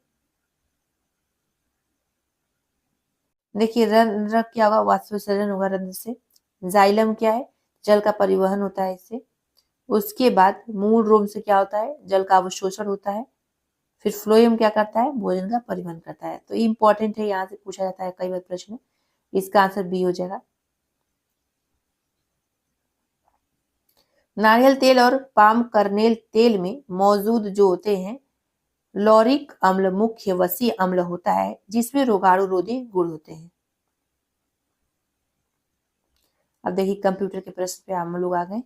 देखिए रंध्र क्या होगा, वाष्प विसर्जन होगा रंध्र से। जाइलम क्या है, जल का परिवहन होता है इससे। उसके बाद मूल रोम से क्या होता है, जल का अवशोषण होता है। फिर फ्लोएम क्या करता है, भोजन का परिवहन करता है। तो इंपॉर्टेंट है, यहाँ से पूछा जाता है कई बार प्रश्न, इसका आंसर बी हो जाएगा। नारियल तेल और पाम कर्नेल तेल में मौजूद जो होते हैं लॉरिक अम्ल मुख्य वसीय अम्ल होता है, जिसमें रोगाणु रोधी गुण होते हैं। अब देखिए कंप्यूटर के प्रश्न पे हम लोग आ गए।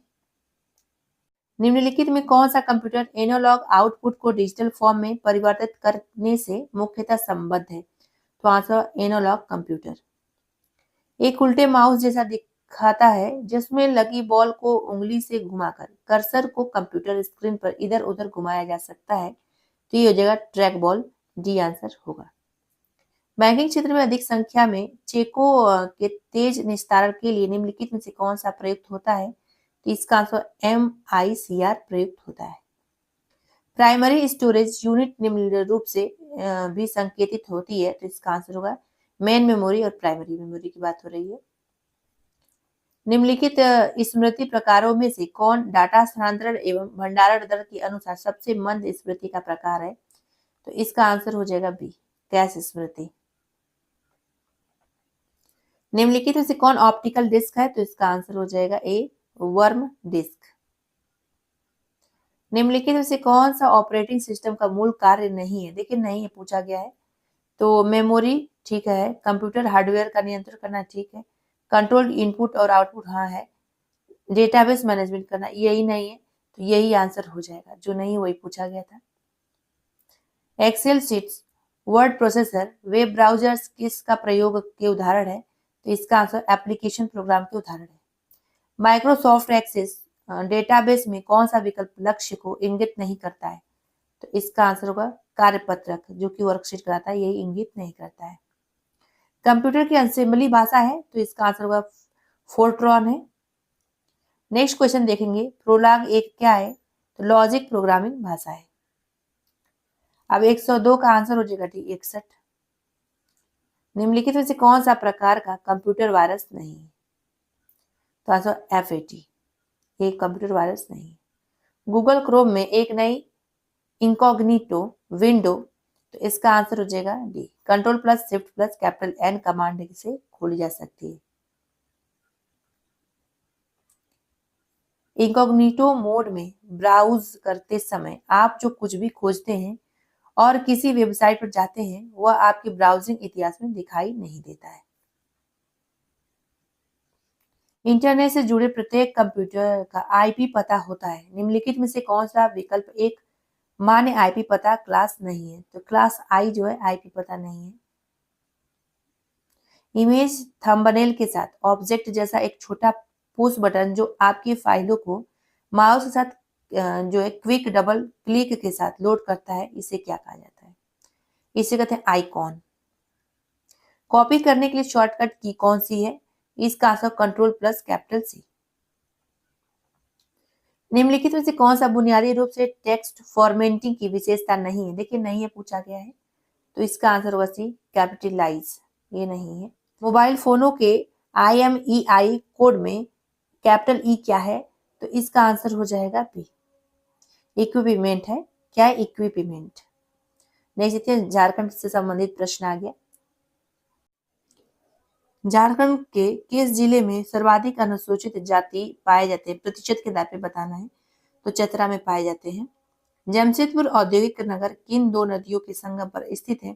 निम्नलिखित में कौन सा कंप्यूटर एनालॉग आउटपुट को डिजिटल फॉर्म में परिवर्तित करने से मुख्यतः संबद्ध है, तो आंसर एनालॉग कंप्यूटर। एक उल्टे माउस जैसा दिखाता है, जिसमें लगी बॉल को उंगली से घुमाकर कर्सर को कंप्यूटर स्क्रीन पर इधर उधर घुमाया जा सकता है, तो ये हो जाएगा ट्रैक बॉल, डी आंसर होगा। बैंकिंग क्षेत्र में अधिक संख्या में चेकों के तेज निस्तारण के लिए निम्नलिखित में से कौन सा प्रयुक्त होता है, तो इसका आंसर MICR प्रयुक्त होता है। प्राइमरी स्टोरेज यूनिट निम्न रूप से भी संकेतित होती है, तो इसका आंसर होगा मेन मेमोरी और प्राइमरी मेमोरी की बात हो रही है। निम्नलिखित स्मृति प्रकारों में से कौन डाटा स्थानांतरण एवं भंडारण दर के अनुसार सबसे मंद स्मृति का प्रकार है, तो इसका आंसर हो जाएगा बी, कैश स्मृति। निम्नलिखित में से कौन ऑप्टिकल डिस्क है, तो इसका आंसर हो जाएगा ए, वर्म डिस्क। निम्नलिखित में से कौन सा ऑपरेटिंग सिस्टम का मूल कार्य नहीं है, देखिए नहीं है पूछा गया है, तो मेमोरी ठीक है, कंप्यूटर हार्डवेयर का नियंत्रण करना ठीक है, कंट्रोल इनपुट और आउटपुट हाँ है, डेटाबेस मैनेजमेंट करना यही नहीं है, तो यही आंसर हो जाएगा, जो नहीं वही पूछा गया था। Excel sheets, word processor, web browsers किसका प्रयोग के उदाहरण है, तो इसका आंसर एप्लीकेशन प्रोग्राम के उदाहरण है। माइक्रोसॉफ्ट एक्सेस डेटाबेस में कौन सा विकल्प लक्ष्य को इंगित नहीं करता है? तो इसका आंसर होगा कार्यपत्रक, जो कि वर्कशीट कराता है, यही इंगित नहीं करता है। कंप्यूटर की असेंबली भाषा है, तो इसका आंसर होगा फोर्ट्रॉन है। नेक्स्ट क्वेश्चन देखेंगे, प्रोलॉग एक क्या है? तो लॉजिक प्रोग्रामिंग भाषा है। अब 102 का आंसर हो जाएगा 61। निम्नलिखित में से कौन सा प्रकार का कंप्यूटर वायरस नहीं है? तो आंसर FAT, ये कंप्यूटर वायरस नहीं है। गूगल क्रोम में एक नई इनकॉग्निटो विंडो, तो इसका आंसर हो जाएगा डी, Ctrl+Shift+N कमांड से खोली जा सकती है। इनकॉग्निटो मोड में ब्राउज करते समय आप जो कुछ भी खोजते हैं और किसी वेबसाइट पर जाते हैं, वह आपके ब्राउजिंग इतिहास में दिखाई नहीं देता है। इंटरनेट से जुड़े प्रत्येक कंप्यूटर का IP पता होता है। निम्नलिखित में से कौन सा विकल्प एक मान्य IP पता क्लास नहीं है? तो क्लास I जो है IP पता नहीं है। इमेज थंबनेल के साथ ऑब्जेक्ट जैसा एक छोटा पुश बटन जो आपकी फाइलों को माउस के साथ जो है क्विक डबल क्लिक के साथ लोड करता है, इसे क्या कहा जाता है? इसे कहते हैं आइकॉन। कॉपी करने के लिए शॉर्टकट की कौन सी है? इसका आंसर Ctrl+C। निम्नलिखित में से कौन सा बुनियादी रूप से टेक्स्ट फॉर्मेटिंग की विशेषता नहीं है? देखिए नहीं है, पूछा गया है, तो इसका आंसर होगा सी, कैपिटलाइज, ये नहीं है। मोबाइल फोनों के IMEI कोड में कैपिटल E क्या है? तो इसका आंसर हो जाएगा बी, इक्विपमेंट है। क्या है? इक्विपमेंट। नेक्स्ट देखिए, झारखंड से संबंधित प्रश्न आ गया। झारखंड के किस जिले में सर्वाधिक अनुसूचित जाति पाए जाते हैं? प्रतिशत के आधार पे बताना है। तो चतरा में पाए जाते हैं। जमशेदपुर औद्योगिक नगर किन दो नदियों के संगम पर स्थित है?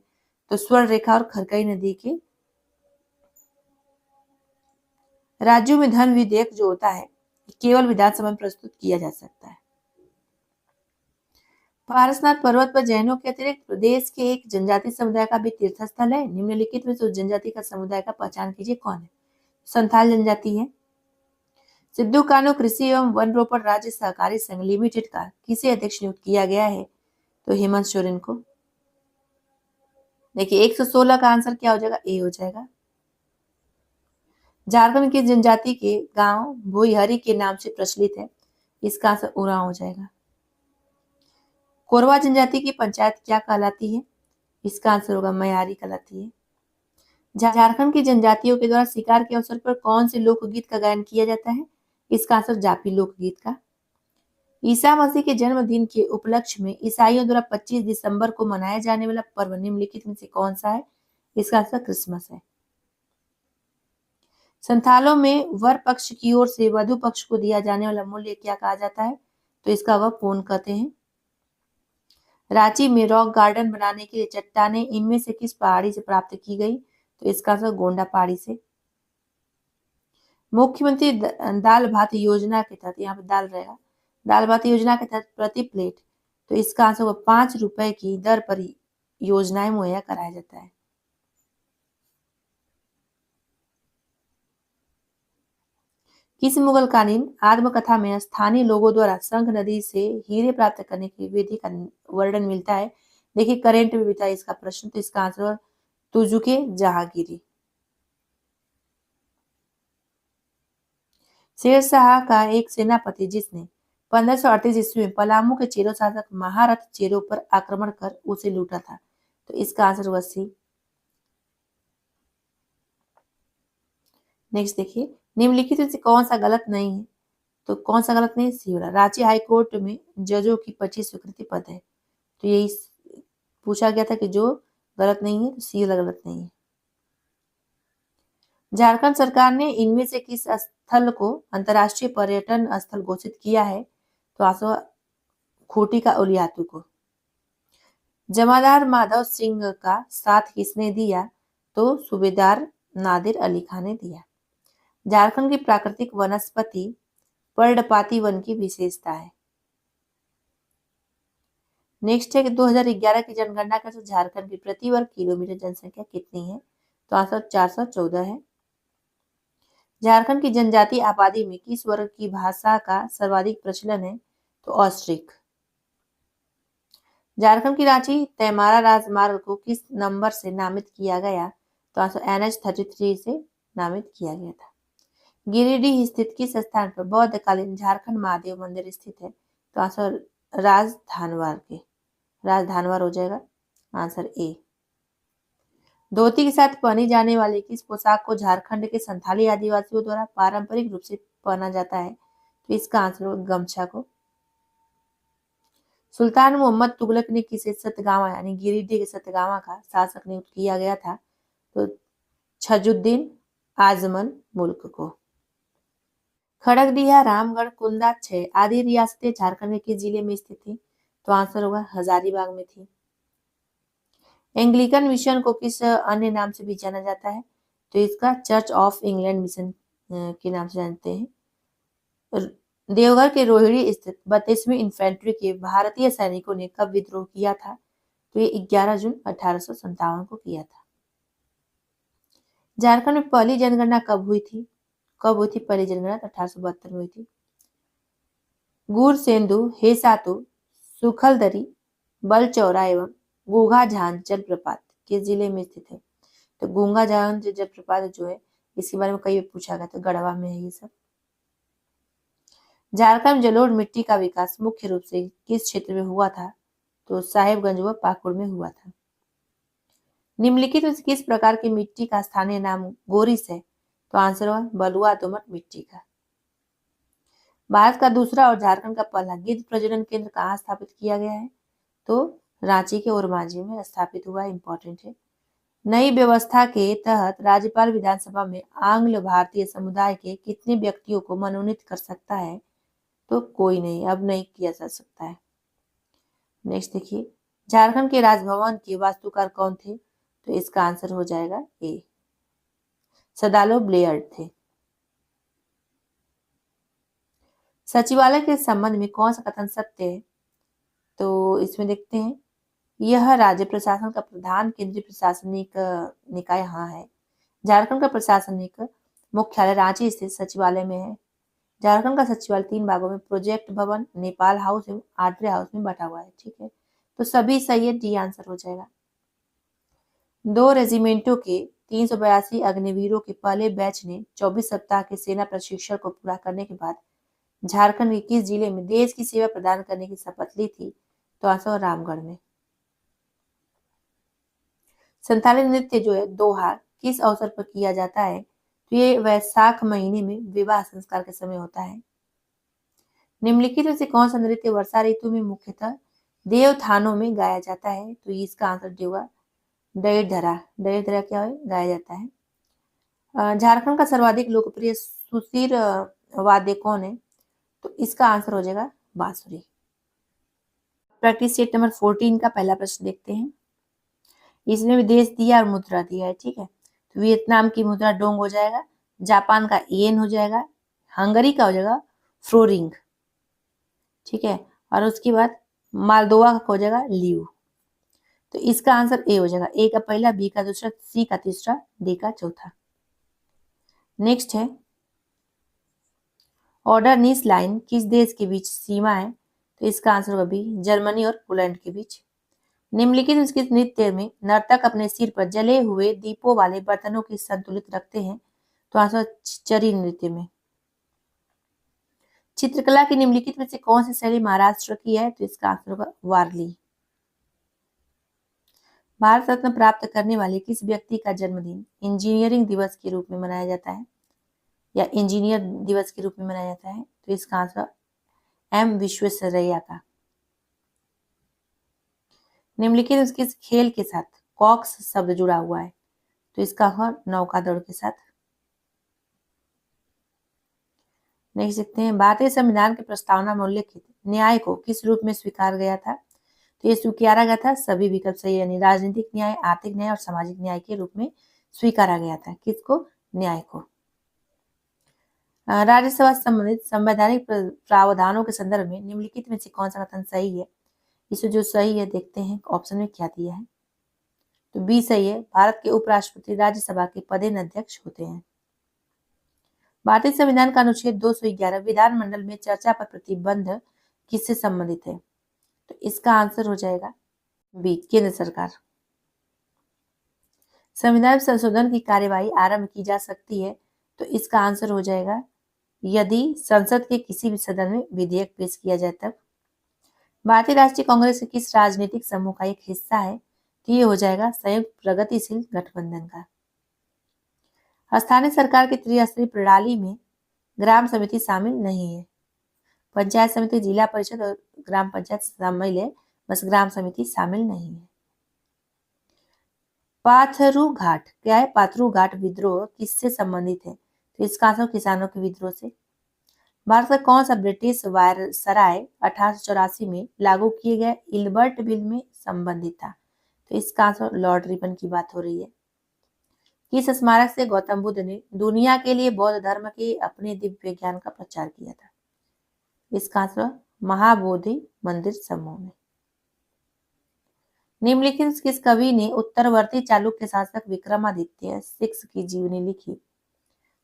तो स्वर्ण रेखा और खरकई नदी के। राज्यों में धन विधेयक जो होता है, केवल विधानसभा में प्रस्तुत किया जा सकता है। पारसनाथ पर्वत पर जैनों के अतिरिक्त प्रदेश के एक जनजाति समुदाय का भी तीर्थ स्थल है। निम्नलिखित में से जनजाति का समुदाय का पहचान कीजिए, कौन है? संथाल जनजाति है। सिद्धू कान्हू कृषि एवं वन रोपण राज्य सहकारी संघ लिमिटेड का किसे अध्यक्ष नियुक्त किया गया है? तो हेमंत सोरेन को। देखिए 116 का आंसर क्या हो जाएगा? ए हो जाएगा। झारखंड की जनजाति के गांव भुईहरी के नाम से प्रचलित है, इसका आंसर उरांव हो जाएगा। कोरवा जनजाति की पंचायत क्या कहलाती है? इसका आंसर होगा मयारी कहलाती है। झारखंड की जनजातियों के द्वारा शिकार के अवसर पर कौन से लोकगीत का गायन किया जाता है? इसका आंसर जापी लोकगीत का। ईसा मसीह के जन्मदिन के उपलक्ष्य में ईसाइयों द्वारा 25 दिसंबर को मनाया जाने वाला पर्व निम्नलिखित में से कौन सा है? इसका आंसर क्रिसमस है। संथालों में वर पक्ष की ओर से वधु पक्ष को दिया जाने वाला मूल्य क्या कहा जाता है? तो इसका वह पूर्ण कहते हैं। रांची में रॉक गार्डन बनाने के लिए चट्टानें इनमें से किस पहाड़ी से प्राप्त की गई? तो इसका आंसर गोंडा पहाड़ी से। मुख्यमंत्री दाल भात योजना के तहत, यहाँ पे दाल रहेगा, दाल भात योजना के तहत प्रति प्लेट, तो इसका आंसर होगा 5 रुपए की दर पर योजनाएं मुहैया कराया जाता है। किस मुगलकालीन आत्मकथा में स्थानीय लोगों द्वारा शंख नदी से हीरे प्राप्त करने की विधि का वर्णन मिलता है? देखिए करेंट में भी था इसका प्रश्न, तो इसका आंसर तुजुके जहांगीरी। शेरशाह का एक सेनापति जिसने 1538 ईस्वी में पलामू के चेरो शासक महारथ चेरो पर आक्रमण कर उसे लूटा था, तो इसका आंसर होगा सी। नेक्स्ट देखिए, निम्नलिखित में से कौन सा गलत नहीं है? तो कौन सा गलत नहीं? सी वाला। रांची हाईकोर्ट में जजों की 25 स्वीकृति पद है, तो यही पूछा गया था कि जो गलत नहीं है, तो सी वाला गलत नहीं है। झारखंड सरकार ने इनमें से किस स्थल को अंतर्राष्ट्रीय पर्यटन स्थल घोषित किया है? तो आंसर खूंटी का उलियातू को। जमादार माधव सिंह का साथ किसने दिया? तो सूबेदार नादिर अली खान ने दिया। झारखंड की प्राकृतिक वनस्पति पर्णपाती वन की विशेषता है। नेक्स्ट है कि 2011 की जनगणना के अनुसार झारखंड की प्रति वर्ग किलोमीटर जनसंख्या कितनी है? तो आंसर 414 है। झारखंड की जनजातीय आबादी में किस वर्ग की भाषा का सर्वाधिक प्रचलन है? तो ऑस्ट्रिक। झारखंड की रांची तैमारा राजमार्ग को किस नंबर से नामित किया गया? तो आंसर NH-33 से नामित किया गया था। गिरिडीह स्थित किस स्थान पर बौद्धकालीन झारखंड महादेव मंदिर स्थित है? तो आंसर राजधानवार हो जाएगा आंसर ए। धोती के साथ पहनी जाने वाली किस पोशाक को झारखंड के संथाली आदिवासियों द्वारा पारंपरिक रूप से पहना जाता है? तो इसका आंसर होगा गमछा को। सुल्तान मोहम्मद तुगलक ने किसे सतगावा यानी गिरिडीह के सतगावा का शासक नियुक्त किया गया था? तो छजुद्दीन आजमन मुल्क को। खड़गडिया, रामगढ़, कुंदा, छह आदि रियासतें झारखंड के किस जिले में स्थित थी? तो आंसर होगा हजारीबाग में थी। एंग्लिकन मिशन को किस अन्य नाम से भी जाना जाता है? तो इसका चर्च ऑफ इंग्लैंड मिशन के नाम से जानते हैं। देवघर के रोहिणी स्थित 32वीं इन्फेंट्री के भारतीय सैनिकों ने कब विद्रोह किया था? तो ये 11 जून 1857 को किया था। झारखंड में पहली जनगणना कब हुई थी? पहली जनगणना? 1872 में हुई थी। गुरसेंदु, हेसातु, सुखलदरी, बलचौरा एवं गूंगाझान जलप्रपात किस जिले में स्थित है? तो गूंगाझान जलप्रपात जो है इसके बारे में कई बार पूछा गया था, गढ़वा में है ये सब। झारखंड जलोढ़ मिट्टी का विकास मुख्य रूप से किस क्षेत्र में हुआ था? तो साहेबगंज व पाकुड़ में हुआ था। निम्नलिखित में से किस प्रकार की मिट्टी का स्थानीय नाम गोरिस है? तो आंसर हुआ बलुआ दोमट मिट्टी का। भारत का दूसरा और झारखंड का पहला गिद्ध प्रजनन केंद्र कहाँ स्थापित किया गया है? तो रांची के ओरमांझी में स्थापित हुआ, इंपॉर्टेंट है। नई व्यवस्था के तहत राज्यपाल विधानसभा में आंग्ल भारतीय समुदाय के कितने व्यक्तियों को मनोनीत कर सकता है? तो कोई नहीं, अब नहीं किया जा सकता है। नेक्स्ट देखिए, झारखंड के राजभवन के वास्तुकार कौन थे? तो इसका आंसर हो जाएगा ए, सदालो ब्लेयर्ड थे। सचिवालय के संबंध में कौन सा कथन सत्य है? तो इसमें देखते हैं, यह राज्य प्रशासन का प्रधान केंद्रीय प्रशासनिक निकाय हाँ है। झारखंड का प्रशासनिक मुख्यालय रांची स्थित सचिवालय में है। झारखंड का सचिवालय 3 भागों में प्रोजेक्ट भवन, नेपाल हाउस एवं आर्द्रे हाउस में बटा हुआ है। ठीक है, तो सभी सही है, डी आंसर हो जाएगा। 2 रेजिमेंटों के 382 अग्निवीरों के पहले बैच ने 24 सप्ताह के सेना प्रशिक्षण को पूरा करने के बाद झारखंड के किस जिले में देश की सेवा प्रदान करने की शपथ ली थी? तो आंसर रामगढ़ में। संथाली नृत्य जो है दोहा किस अवसर पर किया जाता है? तो ये वैशाख महीने में विवाह संस्कार के समय होता है। निम्नलिखित में से कौन सा नृत्य वर्षा ऋतु में मुख्यतः देवथानों में गाया जाता है? तो इसका आंसर होगा डैर क्या है गाया जाता है। झारखंड का सर्वाधिक लोकप्रिय सुशीर वाद्य कौन है? तो इसका आंसर हो जाएगा बांसुरी। प्रैक्टिस सेट नंबर 14 का पहला प्रश्न देखते हैं। इसमें भी देश दिया और मुद्रा दिया है। ठीक है, तो वियतनाम की मुद्रा डोंग हो जाएगा, जापान का येन हो जाएगा, हंगरी का हो जाएगा फ्लोरिंग। ठीक है, और उसके बाद मालदोवा का हो जाएगा लियू। तो इसका आंसर ए हो जाएगा, ए का पहला, बी का दूसरा, सी का तीसरा, डी का चौथा। नेक्स्ट है, ऑर्डरनीस लाइन किस देश के बीच सीमा है? तो इसका आंसर होगा बी, जर्मनी और पोलैंड के बीच। निम्नलिखित उसके नृत्य में नर्तक अपने सिर पर जले हुए दीपों वाले बर्तनों की संतुलित रखते हैं? तो आंसर चरी नृत्य में। चित्रकला की निम्नलिखित में से कौन सी शैली महाराष्ट्र की है? तो इसका आंसर होगा वारली। भारत रत्न प्राप्त करने वाले किस व्यक्ति का जन्मदिन इंजीनियरिंग दिवस के रूप में मनाया जाता है या इंजीनियर दिवस के रूप में मनाया जाता है? तो इसका आंसर एम विश्वेश्वरैया का। निम्नलिखित उसके खेल के साथ कॉक्स शब्द जुड़ा हुआ है? तो इसका है नौका दौड़ के साथ। नेक्स्ट देखते हैं, भारतीय संविधान के प्रस्तावना में उल्लेखित न्याय को किस रूप में स्वीकार गया था? तो ये स्वीकारा गया था सभी विकल्प सही, यानी राजनीतिक न्याय, आर्थिक न्याय और सामाजिक न्याय के रूप में स्वीकारा गया था। किसको? न्याय को। राज्यसभा संबंधित संवैधानिक प्रावधानों के संदर्भ में निम्नलिखित में से कौन सा कथन सही है? इसमें जो सही है देखते हैं ऑप्शन में क्या दिया है। तो बी सही है, भारत के उपराष्ट्रपति राज्यसभा के पदेन अध्यक्ष होते हैं। भारतीय संविधान का अनुच्छेद 211 विधानमंडल में चर्चा पर प्रतिबंध किससे संबंधित है? तो इसका आंसर हो जाएगा बी, केंद्र सरकार। संविधान संशोधन की कार्यवाही आरंभ की जा सकती है, तो इसका आंसर हो जाएगा यदि संसद के किसी भी सदन में विधेयक पेश किया जाए तब। भारतीय राष्ट्रीय कांग्रेस किस राजनीतिक समूह का एक हिस्सा है? तो ये हो जाएगा संयुक्त प्रगतिशील गठबंधन का। स्थानीय सरकार की त्रिस्तरीय प्रणाली में ग्राम समिति शामिल नहीं है। पंचायत समिति, जिला परिषद और ग्राम पंचायत शामिल है, बस ग्राम समिति शामिल नहीं है। पाथरू घाट क्या है? पाथरू घाट विद्रोह किससे संबंधित है? तो इसका आंसर किसानों के विद्रोह से। भारत का कौन सा ब्रिटिश वायसराय 1884 में लागू किए गए इल्बर्ट बिल में संबंधित था? तो इसका आंसर लॉर्ड रिपन की बात हो रही है। किस स्मारक से गौतम बुद्ध ने दुनिया के लिए बौद्ध धर्म के अपने दिव्य ज्ञान का प्रचार किया था? इसका आंसर महाबोधि मंदिर समूह में। निम्नलिखित किस कवि ने उत्तरवर्ती चालुक्य शासक विक्रमादित्य 6 की जीवनी लिखी?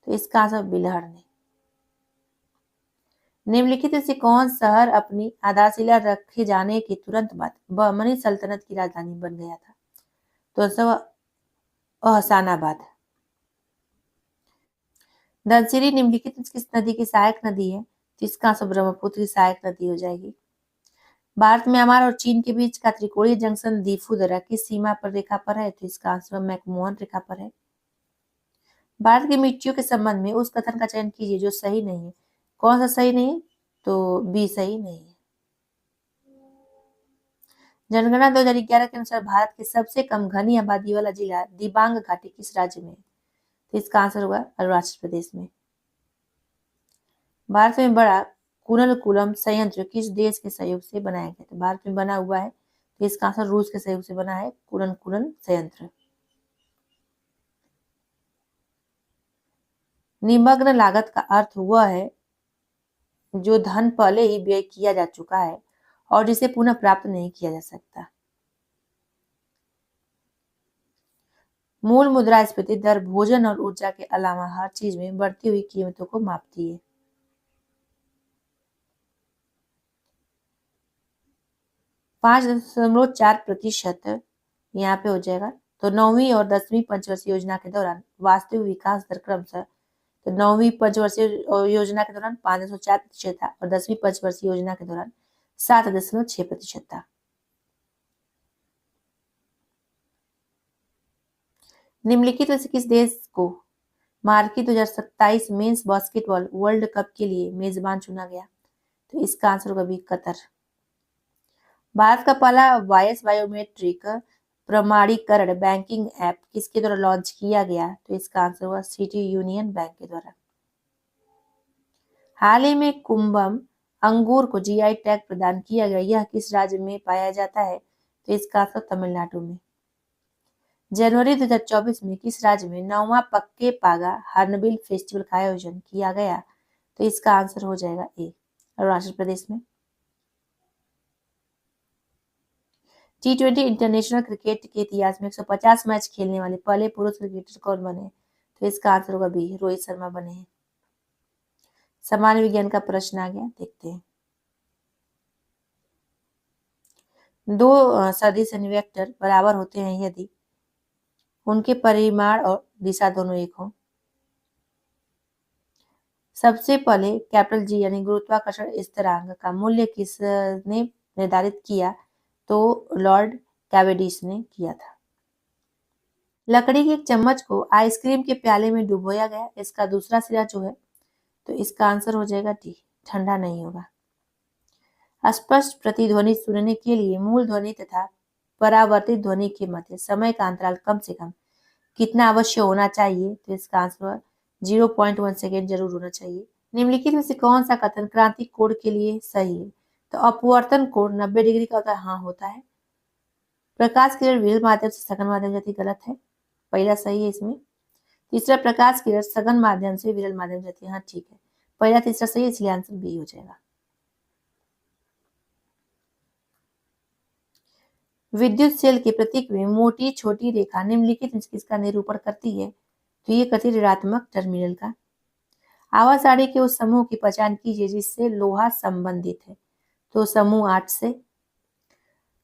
तो इसका आंसर बिलहर ने। निम्नलिखित में से कौन शहर अपनी आधारशिला रखे जाने के तुरंत बाद बहमनी सल्तनत की राजधानी बन गया था? तो अहसानाबाद। धनसिरी निम्नलिखित में किस नदी की सहायक नदी है? तो इसका आंसर ब्रह्मपुत्र की सहायक नदी हो जाएगी। भारत, म्यांमार और चीन के बीच का त्रिकोणीय जंक्शन दीफू दर्रा किस सीमा पर रेखा पर है? तो इसका आंसर मैकमोहन रेखा पर है। भारत की मिट्टियों के संबंध में उस कथन का चयन कीजिए जो सही नहीं है। कौन सा सही नहीं है? तो बी सही नहीं है। जनगणना 2011 के अनुसार भारत के सबसे कम घनी आबादी वाला जिला दिबांग घाटी किस राज्य में है? तो इसका आंसर होगा अरुणाचल प्रदेश में। भारत में बड़ा कुनलकुलम संयंत्र किस देश के सहयोग से बनाया गया? तो भारत में बना हुआ है, तो इसका आंसर रूस के सहयोग से बना है कुनलकुलम संयंत्र। निमग्न लागत का अर्थ वह है जो धन पहले ही व्यय किया जा चुका है और जिसे पुनः प्राप्त नहीं किया जा सकता। मूल मुद्रास्फीति दर भोजन और ऊर्जा के अलावा हर चीज में बढ़ती हुई कीमतों को मापती है। 5.4% यहाँ पे हो जाएगा। तो 9वीं और 10वीं पंचवर्षीय योजना के दौरान वास्तविक विकास दर क्रमशः, तो 9वीं पंचवर्षीय योजना के दौरान 5.4% था और 10वीं पंचवर्षीय योजना के दौरान 7.6% था। निम्नलिखित में से किस देश को मार्की 2027 मेंस बास्केटबॉल वर्ल्ड कप के लिए मेजबान चुना गया? तो इसका आंसर होगा बी, कतर। भारत का पहला वॉइस बायोमेट्रिक प्रमाणीकरण बैंकिंग ऐप किसके द्वारा लॉन्च किया गया? तो इसका आंसर होगा सिटी यूनियन बैंक के द्वारा। हाल ही में कुंभम अंगूर को जीआई टैग प्रदान किया गया, यह किस राज्य में पाया जाता है? तो इसका आंसर तमिलनाडु में। जनवरी 2024 में किस राज्य में 9वां पक्के पागा हॉर्नबिल फेस्टिवल का आयोजन किया गया? तो इसका आंसर हो जाएगा ए, अरुणाचल प्रदेश में। T20 इंटरनेशनल क्रिकेट के इतिहास में 150 मैच खेलने वाले पहले पुरुष क्रिकेटर कौन बने? तो इसका आंसर होगा बी, रोहित शर्मा बने हैं। सामान्य विज्ञान का प्रश्न आ गया, देखते हैं। दो सदिश वेक्टर बराबर होते हैं यदि उनके परिमाण और दिशा दोनों एक हो। सबसे पहले कैपिटल जी यानी गुरुत्वाकर्षण स्थिरांक का मूल्य किसने निर्धारित किया? तो लॉर्ड कैवेंडिश ने किया था। लकड़ी के एक चम्मच को आइसक्रीम के प्याले में डुबोया गया, इसका दूसरा सिरा जो है, तो इसका आंसर हो जाएगा डी, ठंडा नहीं होगा। स्पष्ट प्रतिध्वनि सुनने के लिए मूल ध्वनि तथा परावर्तित ध्वनि के मध्य समय का अंतराल कम से कम कितना अवश्य होना चाहिए? तो इसका आंसर 0.1 सेकेंड जरूर होना चाहिए। निम्नलिखित में से कौन सा कथन क्रांति कोण के लिए सही है? तो अपवर्तन कोण 90 डिग्री का होता है, हाँ होता है। प्रकाश किरण विरल माध्यम से सघन माध्यम जाती, गलत है, पहला सही है इसमें। तीसरा, प्रकाश किरण सघन माध्यम से विरल माध्यम जाती है, हाँ ठीक है, पहला तीसरा सही है, इसलिए आंसर बी हो जाएगा। विद्युत सेल के प्रतीक में मोटी छोटी रेखा निम्नलिखित में किसका निरूपण करती है? तो ये करती है ऋणात्मक टर्मिनल का। आवाज सारणी के उस समूह की पहचान कीजिए जिससे लोहा संबंधित है। तो समूह 8 से।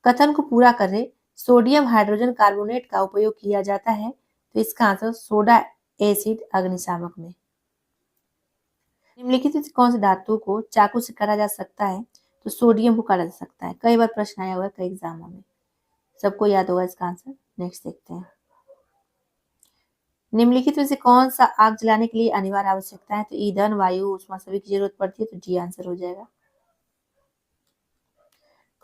कथन को पूरा करें। सोडियम हाइड्रोजन कार्बोनेट का उपयोग किया जाता है। तो इसका आंसर सोडा एसिड अग्निशामक में। निम्नलिखित में से कौन सी धातु को चाकू से काटा जा सकता है? तो सोडियम को काटा जा सकता है। कई बार प्रश्न आया हुआ है कई एग्जामों में, सबको याद होगा इसका आंसर। नेक्स्ट देखते हैं। निम्नलिखित में से कौन सा आग जलाने के लिए अनिवार्य आवश्यकता है? तो ईंधन, वायु, ऊष्मा सभी की जरूरत पड़ती है। तो डी आंसर हो जाएगा।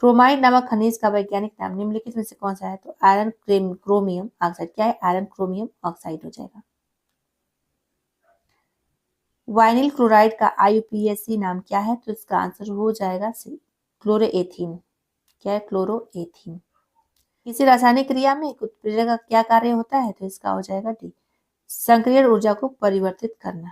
क्रोमाइड नामक खनिज का वैज्ञानिक नाम निम्नलिखित में से कौन सा है? तो आयरन क्रोमियम ऑक्साइड। क्या है? आयरन क्रोमियम ऑक्साइड हो जाएगा। वाइनिल क्लोराइड का आईयूपीएसी नाम क्या है? तो इसका आंसर हो जाएगा सी, क्लोरोएथीन। क्या है? क्लोरोएथीन। किसी रासायनिक क्रिया में उत्प्रेरक का क्या कार्य होता है? तो इसका हो जाएगा डी, संक्रियण ऊर्जा को परिवर्तित करना।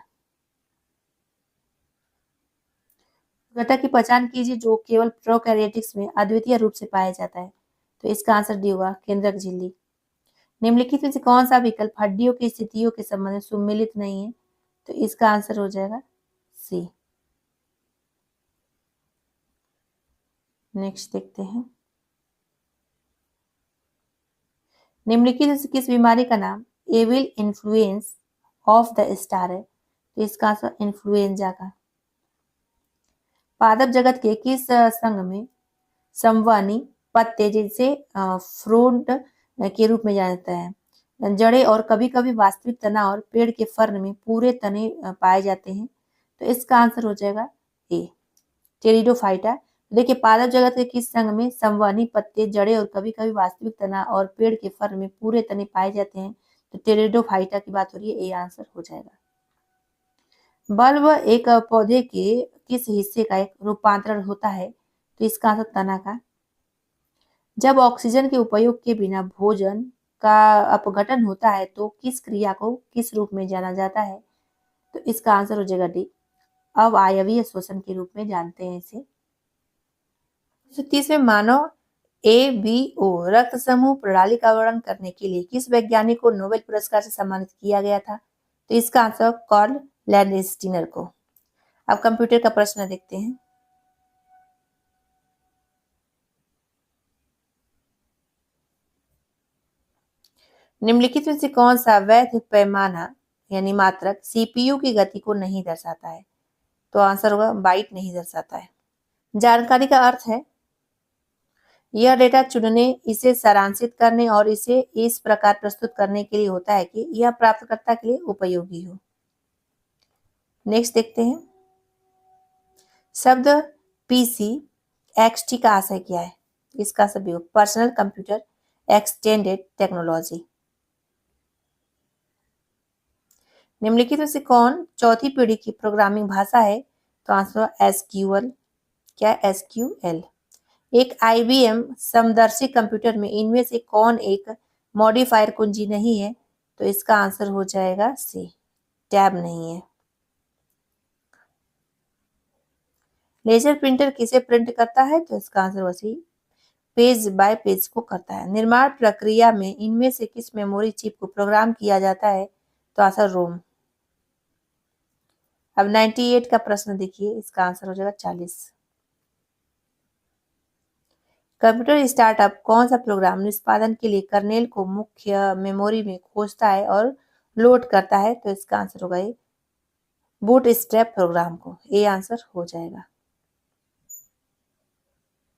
घटक की पहचान कीजिए जो केवल प्रोकैरियोटिक्स में अद्वितीय रूप से पाया जाता है। तो इसका आंसर डी होगा, केंद्रक झिल्ली। निम्नलिखित में से कौन सा विकल्प हड्डियों की स्थितियों के संबंध में सुमेलित नहीं है? तो इसका आंसर हो जाएगा सी। नेक्स्ट देखते हैं। निम्नलिखित में से किस बीमारी का नाम evil influence of the star है? तो इसका आंसर इन्फ्लुएंजा का। पादप जगत के किस संघ में संवहनी पत्ते जिसे फ्रूट के रूप में जाना जाता है, जड़ें और कभी कभी वास्तविक तना और पेड़ के फर्न में पूरे तने पाए जाते हैं? तो इसका आंसर हो जाएगा ए, टेरिडोफाइटा। देखिए पादप जगत के किस संघ में संवहनी पत्ते, जड़ें और कभी कभी वास्तविक तना और पेड़ के फर्न में पूरे तने पाए जाते हैं? तो टेरिडोफाइटा की बात हो रही है, ए आंसर हो जाएगा। बल्ब एक पौधे के किस हिस्से का एक रूपांतरण होता है? तो इसका आंसर तना का। जब ऑक्सीजन के उपयोग के बिना भोजन का अपघटन होता है तो किस क्रिया को किस रूप में जाना जाता है? तो इसका आंसर हो जाएगा डी, अवयवीय श्वसन के रूप में जानते हैं इसे। 30वें मानव ABO रक्त समूह प्रणाली का वर्णन करने के लिए किस वैज्ञानिक को नोबेल पुरस्कार से सम्मानित किया गया था? तो इसका आंसर कार्ल लैंडस्टीनर को। अब कंप्यूटर का प्रश्न देखते हैं। निम्नलिखित में से कौन सा वैध पैमाना यानी मात्रक CPU की गति को नहीं दर्शाता है? तो आंसर होगा बाइट नहीं दर्शाता है। जानकारी का अर्थ है यह डेटा चुनने, इसे सारांशित करने और इसे इस प्रकार प्रस्तुत करने के लिए होता है कि यह प्राप्तकर्ता के लिए उपयोगी हो। नेक्स्ट देखते हैं। शब्द PC XT का आशय क्या है? इसका सभी पर्सनल कंप्यूटर एक्सटेंडेड टेक्नोलॉजी। निम्नलिखित में से कौन चौथी पीढ़ी की प्रोग्रामिंग भाषा है? तो आंसर SQL। क्या SQL? एक IBM समदर्शी कंप्यूटर में इनमें से कौन एक मॉडिफायर कुंजी नहीं है? तो इसका आंसर हो जाएगा सी, टैब नहीं है। लेजर प्रिंटर किसे प्रिंट करता है? तो इसका आंसर वैसे पेज बाय पेज को करता है। निर्माण प्रक्रिया में इनमें से किस मेमोरी चिप को प्रोग्राम किया जाता है? तो आंसर रोम। अब 98 का प्रश्न देखिए, इसका आंसर हो जाएगा 40। कंप्यूटर स्टार्टअप कौन सा प्रोग्राम निष्पादन के लिए कर्नेल को मुख्य मेमोरी में खोजता है और लोड करता है? तो इसका आंसर होगा ये बूटस्ट्रैप प्रोग्राम को। ए आंसर हो जाएगा।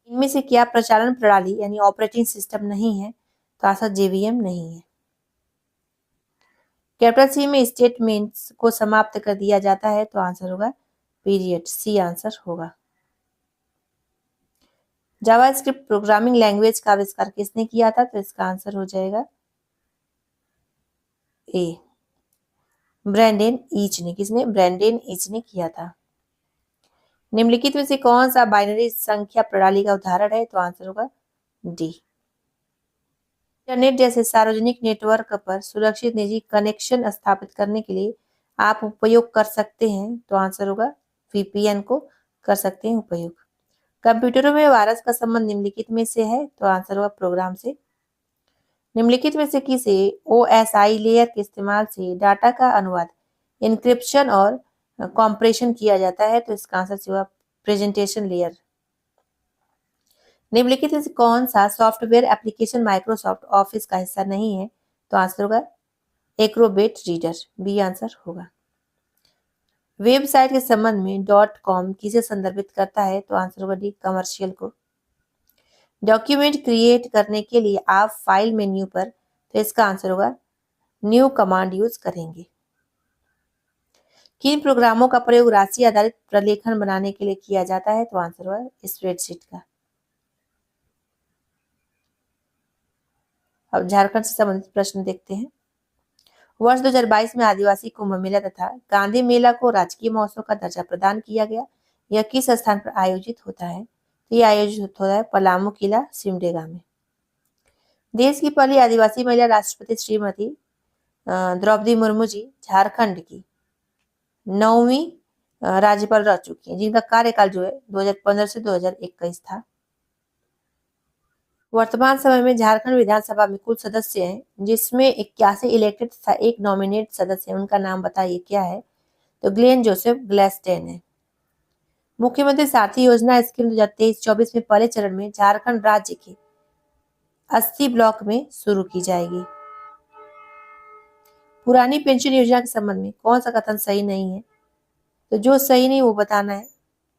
इनमें से क्या प्रचालन प्रणाली यानी ऑपरेटिंग सिस्टम नहीं है? तो आंसर JVM नहीं है। कैपिटल C में स्टेटमेंट्स को समाप्त कर दिया जाता है? तो आंसर होगा पीरियड। सी आंसर होगा। जावास्क्रिप्ट प्रोग्रामिंग लैंग्वेज का आविष्कार किसने किया था? तो इसका आंसर हो जाएगा ए, ब्रैंडेन ईच ने। किसने? ब्रैंडेन ईच ने किया था। निम्नलिखित में से कौन सा बाइनरी संख्या प्रणाली का उदाहरण है? तो आंसर होगा डी। इंटरनेट जैसे सार्वजनिक नेटवर्क पर सुरक्षित निजी कनेक्शन स्थापित करने के लिए आप उपयोग कर सकते हैं? तो आंसर होगा VPN को कर सकते हैं उपयोग। कंप्यूटरों में वायरस का संबंध निम्नलिखित में से है? तो आंसर होगा प्रोग्राम से। निम्नलिखित में से किसे OSI लेयर के इस्तेमाल से डाटा का अनुवाद, इंक्रिप्शन और कॉम्प्रेशन किया जाता है, तो इसका आंसर होगा प्रेजेंटेशन लेयर। निम्नलिखित में से कौन सा सॉफ्टवेयर एप्लीकेशन माइक्रोसॉफ्ट ऑफिस का हिस्सा नहीं है? तो आंसर होगा एक्रोबेट रीडर, बी आंसर होगा। वेबसाइट के संबंध में डॉट कॉम किसे संदर्भित करता है? तो आंसर होगा डी कमर्शियल को। डॉक्यूमेंट क्रिएट करने के लिए आप फाइल मेन्यू पर, तो इसका आंसर होगा न्यू कमांड यूज करेंगे। किन प्रोग्रामों का प्रयोग राशि आधारित प्रलेखन बनाने के लिए किया जाता है? तो आंसर होगा स्प्रेडशीट का। अब झारखंड से संबंधित प्रश्न देखते हैं। वर्ष 2022 में आदिवासी कुंभ मेला तथा गांधी मेला को राजकीय महोत्सव का दर्जा प्रदान किया गया। यह किस स्थान पर आयोजित होता है? तो यह आयोजित होता है पलामू किला सिमडेगा में। देश की पहली आदिवासी महिला राष्ट्रपति श्रीमती द्रौपदी मुर्मू जी झारखंड की 9वीं राज्यपाल रह चुकी हैं, जिनका कार्यकाल जो है 2015 से 2021 था। वर्तमान समय में झारखंड विधानसभा में कुल सदस्य हैं, जिसमें 81 इलेक्टेड तथा 1 नॉमिनेट सदस्य हैं। उनका नाम बताइए क्या है? तो ग्लेन जोसेफ ग्लैस्टेन है। मुख्यमंत्री सारथी योजना स्कीम 2023-24 में पहले चरण में झारखंड राज्य के 80 ब्लॉक में शुरू की जाएगी। पुरानी पेंशन योजना के संबंध में कौन सा कथन सही नहीं है? तो जो सही नहीं वो बताना है।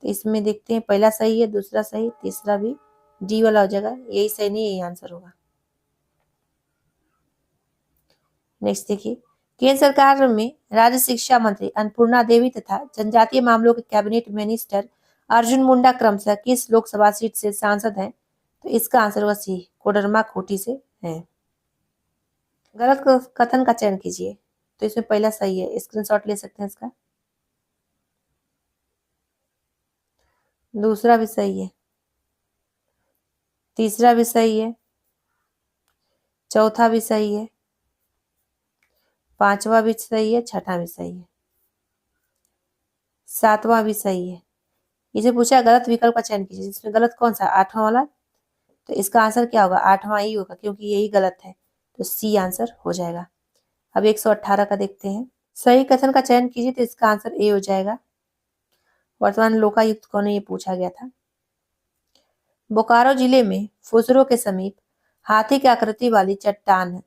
तो इसमें देखते हैं, पहला सही है, दूसरा सही, तीसरा भी डी वाला हो जाएगा। यही सही नहीं, यही आंसर होगा। नेक्स्ट देखिए, केंद्र सरकार में राज्य शिक्षा मंत्री अन्नपूर्णा देवी तथा जनजातीय मामलों के कैबिनेट मिनिस्टर अर्जुन मुंडा क्रमशः किस लोकसभा सीट से सांसद हैं? तो इसका आंसर होगा सी, कोडरमा खूंटी से है। गलत कथन का चयन कीजिए। तो इसमें पहला सही है, स्क्रीनशॉट ले सकते हैं इसका। दूसरा भी सही है, तीसरा भी सही है, चौथा भी सही है, पांचवा भी सही है, छठा भी सही है, सातवां भी सही है। इसे पूछा गलत विकल्प का चयन कीजिए, इसमें गलत कौन सा? 8वां वाला। तो इसका आंसर क्या होगा? 8वां ही होगा, क्योंकि यही गलत है। तो सी आंसर हो जाएगा। अब 118 का देखते हैं। सही कथन का चयन कीजिए, तो इसका आंसर ए हो जाएगा। वर्तमान लोकायुक्त कौन है, ये पूछा गया था। बोकारो जिले में फुसरो के समीप हाथी की आकृति वाली चट्टान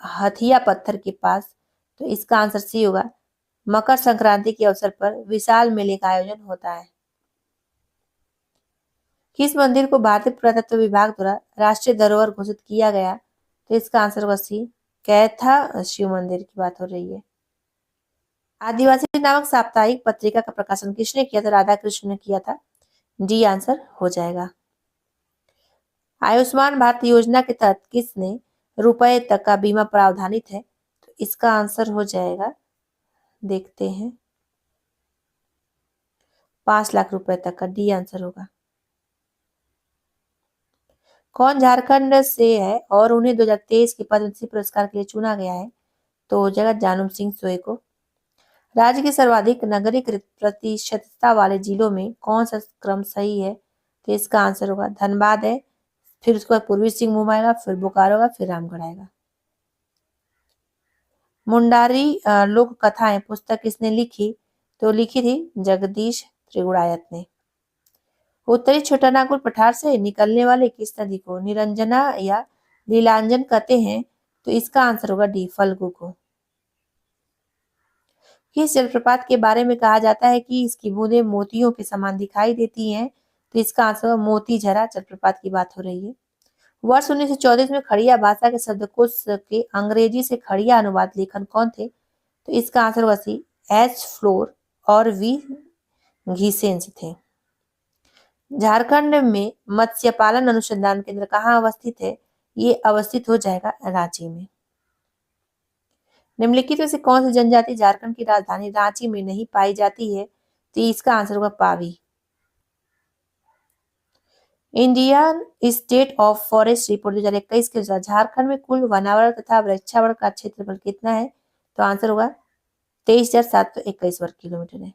हथिया पत्थर के पास, तो इसका आंसर सी होगा। मकर संक्रांति के अवसर पर विशाल मेले का आयोजन होता है। किस मंदिर को भारतीय पुरातत्व विभाग द्वारा राष्ट्रीय धरोहर घोषित किया गया? तो इसका आंसर होगा सी, कैथा शिव मंदिर की बात हो रही है। आदिवासी नामक साप्ताहिक पत्रिका का प्रकाशन किसने किया था? राधा कृष्ण ने किया था, डी आंसर हो जाएगा। आयुष्मान भारत योजना के तहत किसने रुपए तक का बीमा प्रावधानित है? तो इसका आंसर हो जाएगा, देखते हैं, 5 लाख रुपए तक का, डी आंसर होगा। कौन झारखंड से है और उन्हें 2023 के पद्मश्री पुरस्कार के लिए चुना गया है? तो हो जाएगा जानुम सिंह सोए को। राज्य के सर्वाधिक नगरीकृत प्रतिशतता वाले जिलों में कौन सा क्रम सही है? तो इसका आंसर होगा धनबाद है, फिर उसके बाद पूर्वी सिंहभूम आएगा, फिर बोकारो आएगा, फिर रामगढ़ आएगा। मुंडारी लोक कथाएं पुस्तक किसने लिखी? तो लिखी थी जगदीश त्रिगुड़ायत ने। उत्तरी छोटानागपुर पठार से निकलने वाले किस नदी को निरंजना या लीलांजन कहते हैं? तो इसका आंसर होगा डी, फल्गु को। किस जलप्रपात के बारे में कहा जाता है कि इसकी बूंदें मोतियों के समान दिखाई देती हैं? तो इसका आंसर होगा मोती झरा जलप्रपात की बात हो रही है। वर्ष 1934 में खड़िया भाषा के शब्दकोश के अंग्रेजी से खड़िया अनुवाद लेखन कौन थे? तो इसका आंसर होगा सी, एच फ्लोर और वी घिसेंस थे। झारखंड में मत्स्य पालन अनुसंधान केंद्र कहाँ अवस्थित है? ये अवस्थित हो जाएगा रांची में। निम्नलिखित में से कौन सी जनजाति झारखंड की राजधानी रांची में नहीं पाई जाती है? तो इसका आंसर होगा पावी। Indian state of forest report 2021 के अनुसार झारखंड में कुल वनावरण तथा वृक्षावरण का क्षेत्रफल कितना है? तो आंसर होगा 23,721 वर्ग किलोमीटर है।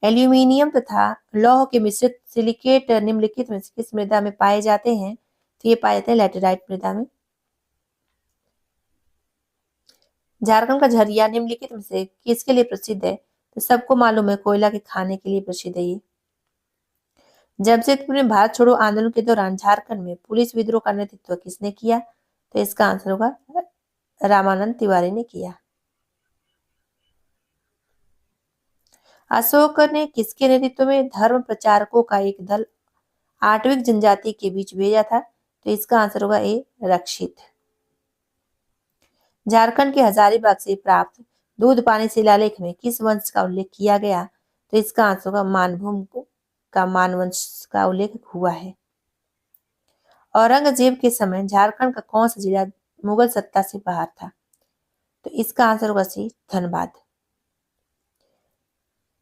एल्यूमिनियम तथा लौह के मिश्रित सिलिकेट निम्नलिखित में से किस मृदा में पाए जाते हैं? तो ये पाए जाते हैं लैटेराइट मृदा में। झारखंड का झरिया निम्नलिखित में से किसके लिए प्रसिद्ध है? तो सबको मालूम है कोयला के खाने के लिए प्रसिद्ध है ये। जमशेदपुर में भारत छोड़ो आंदोलन के दौरान झारखंड में पुलिस विद्रोह का नेतृत्व किसने किया? तो इसका आंसर होगा रामानंद तिवारी ने किया। अशोक ने किसके नेतृत्व में धर्म प्रचारकों का एक दल आठवीं जनजाति के बीच भेजा था? तो इसका आंसर होगा ए रक्षित। झारखंड के हजारीबाग से प्राप्त दूध पानी शिलालेख में किस वंश का उल्लेख किया गया? तो इसका आंसर होगा मानभूम का मानवंश का उल्लेख हुआ है। औरंगजेब के समय झारखंड का कौन सा जिला मुगल सत्ता से बाहर था? तो इसका आंसर होगा सी धनबाद।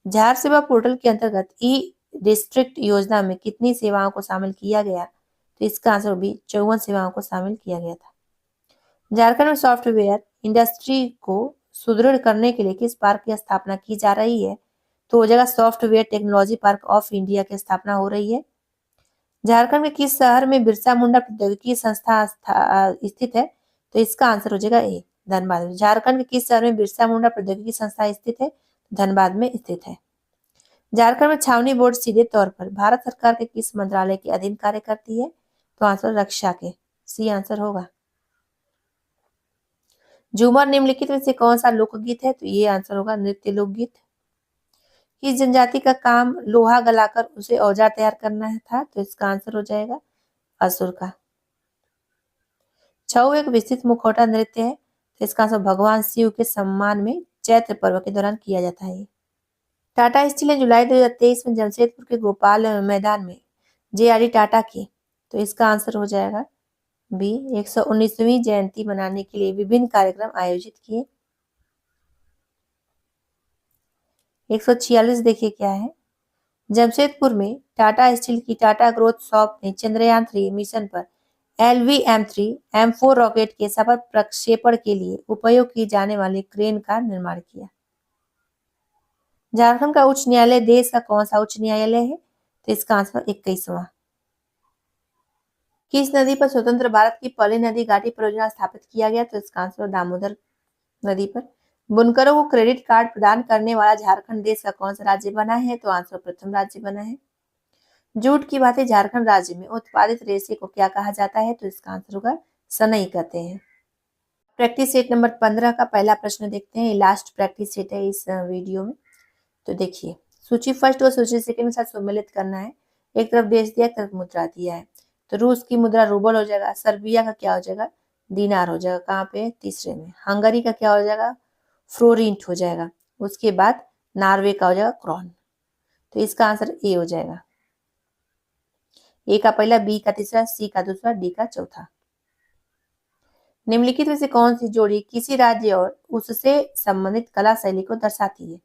झार सेवा पोर्टल के अंतर्गत ई डिस्ट्रिक्ट योजना में कितनी सेवाओं को शामिल किया गया? तो इसका आंसर भी 54 सेवाओं को शामिल किया गया था। झारखंड में सॉफ्टवेयर इंडस्ट्री को सुदृढ़ करने के लिए किस पार्क की स्थापना की जा रही है? तो हो जाएगा software technology park of India की स्थापना हो रही है। झारखंड के किस शहर में बिरसा मुंडा प्रौद्योगिकी संस्था स्थित है? तो इसका आंसर हो जाएगा ए धनबाद। झारखंड के किस शहर में बिरसा मुंडा प्रौद्योगिकी संस्था स्थित है? धनबाद में स्थित है। झारखंड में छावनी बोर्ड सीधे तौर पर भारत सरकार के किस मंत्रालय के अधीन कार्य करती है? तो आंसर रक्षा के, सी आंसर होगा। झूमर निम्नलिखित में से कौन सा लोकगीत है? तो ये आंसर होगा नृत्य लोकगीत। किस जनजाति का काम लोहा गलाकर उसे औजार तैयार करना था? तो इसका आंसर हो जाएगा असुर का। छऊ एक विस्तृत मुखौटा नृत्य है, तो इसका आंसर भगवान शिव के सम्मान में चैत्र पर्व के दौरान किया जाता है। टाटा स्टील ने जुलाई 2023 में जमशेदपुर के गोपाल मैदान में जेआरडी टाटा की, तो इसका आंसर हो जाएगा बी 119वीं जयंती मनाने के लिए विभिन्न कार्यक्रम आयोजित किए। 146 देखिए क्या है। जमशेदपुर में टाटा स्टील की टाटा ग्रोथ शॉप ने चंद्रयान 3 मिशन पर LVM-3 M4 रॉकेट के सफल प्रक्षेपण के लिए उपयोग की जाने वाली क्रेन का निर्माण किया। झारखंड का उच्च न्यायालय देश का कौन सा उच्च न्यायालय है? तो इसका आंसर 21वां। किस नदी पर स्वतंत्र भारत की पहली नदी घाटी परियोजना स्थापित किया गया? तो इसका आंसर दामोदर नदी पर। बुनकरों को क्रेडिट कार्ड प्रदान करने वाला झारखंड देश का कौन सा राज्य बना है? तो आंसर प्रथम राज्य बना है। जूट की भांति झारखंड राज्य में उत्पादित रेशे को क्या कहा जाता है? तो इसका आंसर होगा सनई कहते हैं। प्रैक्टिस सेट नंबर 15 का पहला प्रश्न देखते हैं। लास्ट प्रैक्टिस सेट है इस वीडियो में। तो देखिए, सूची फर्स्ट और सूची सेकंड के साथ सम्मिलित करना है। एक तरफ देश दिया, एक तरफ मुद्रा दिया है। तो रूस की मुद्रा रूबल हो जाएगा। सर्बिया का क्या हो जाएगा? दिनार हो जाएगा। कहाँ पे? तीसरे में। हंगरी का क्या हो जाएगा? फ्लोरिंट हो जाएगा। उसके बाद नॉर्वे का हो जाएगा क्रॉन। तो इसका आंसर ए हो जाएगा। ए का पहला, बी का तीसरा, सी का दूसरा, डी का चौथा। निम्नलिखित में से कौन सी जोड़ी किसी राज्य और उससे संबंधित कला शैली को दर्शाती है?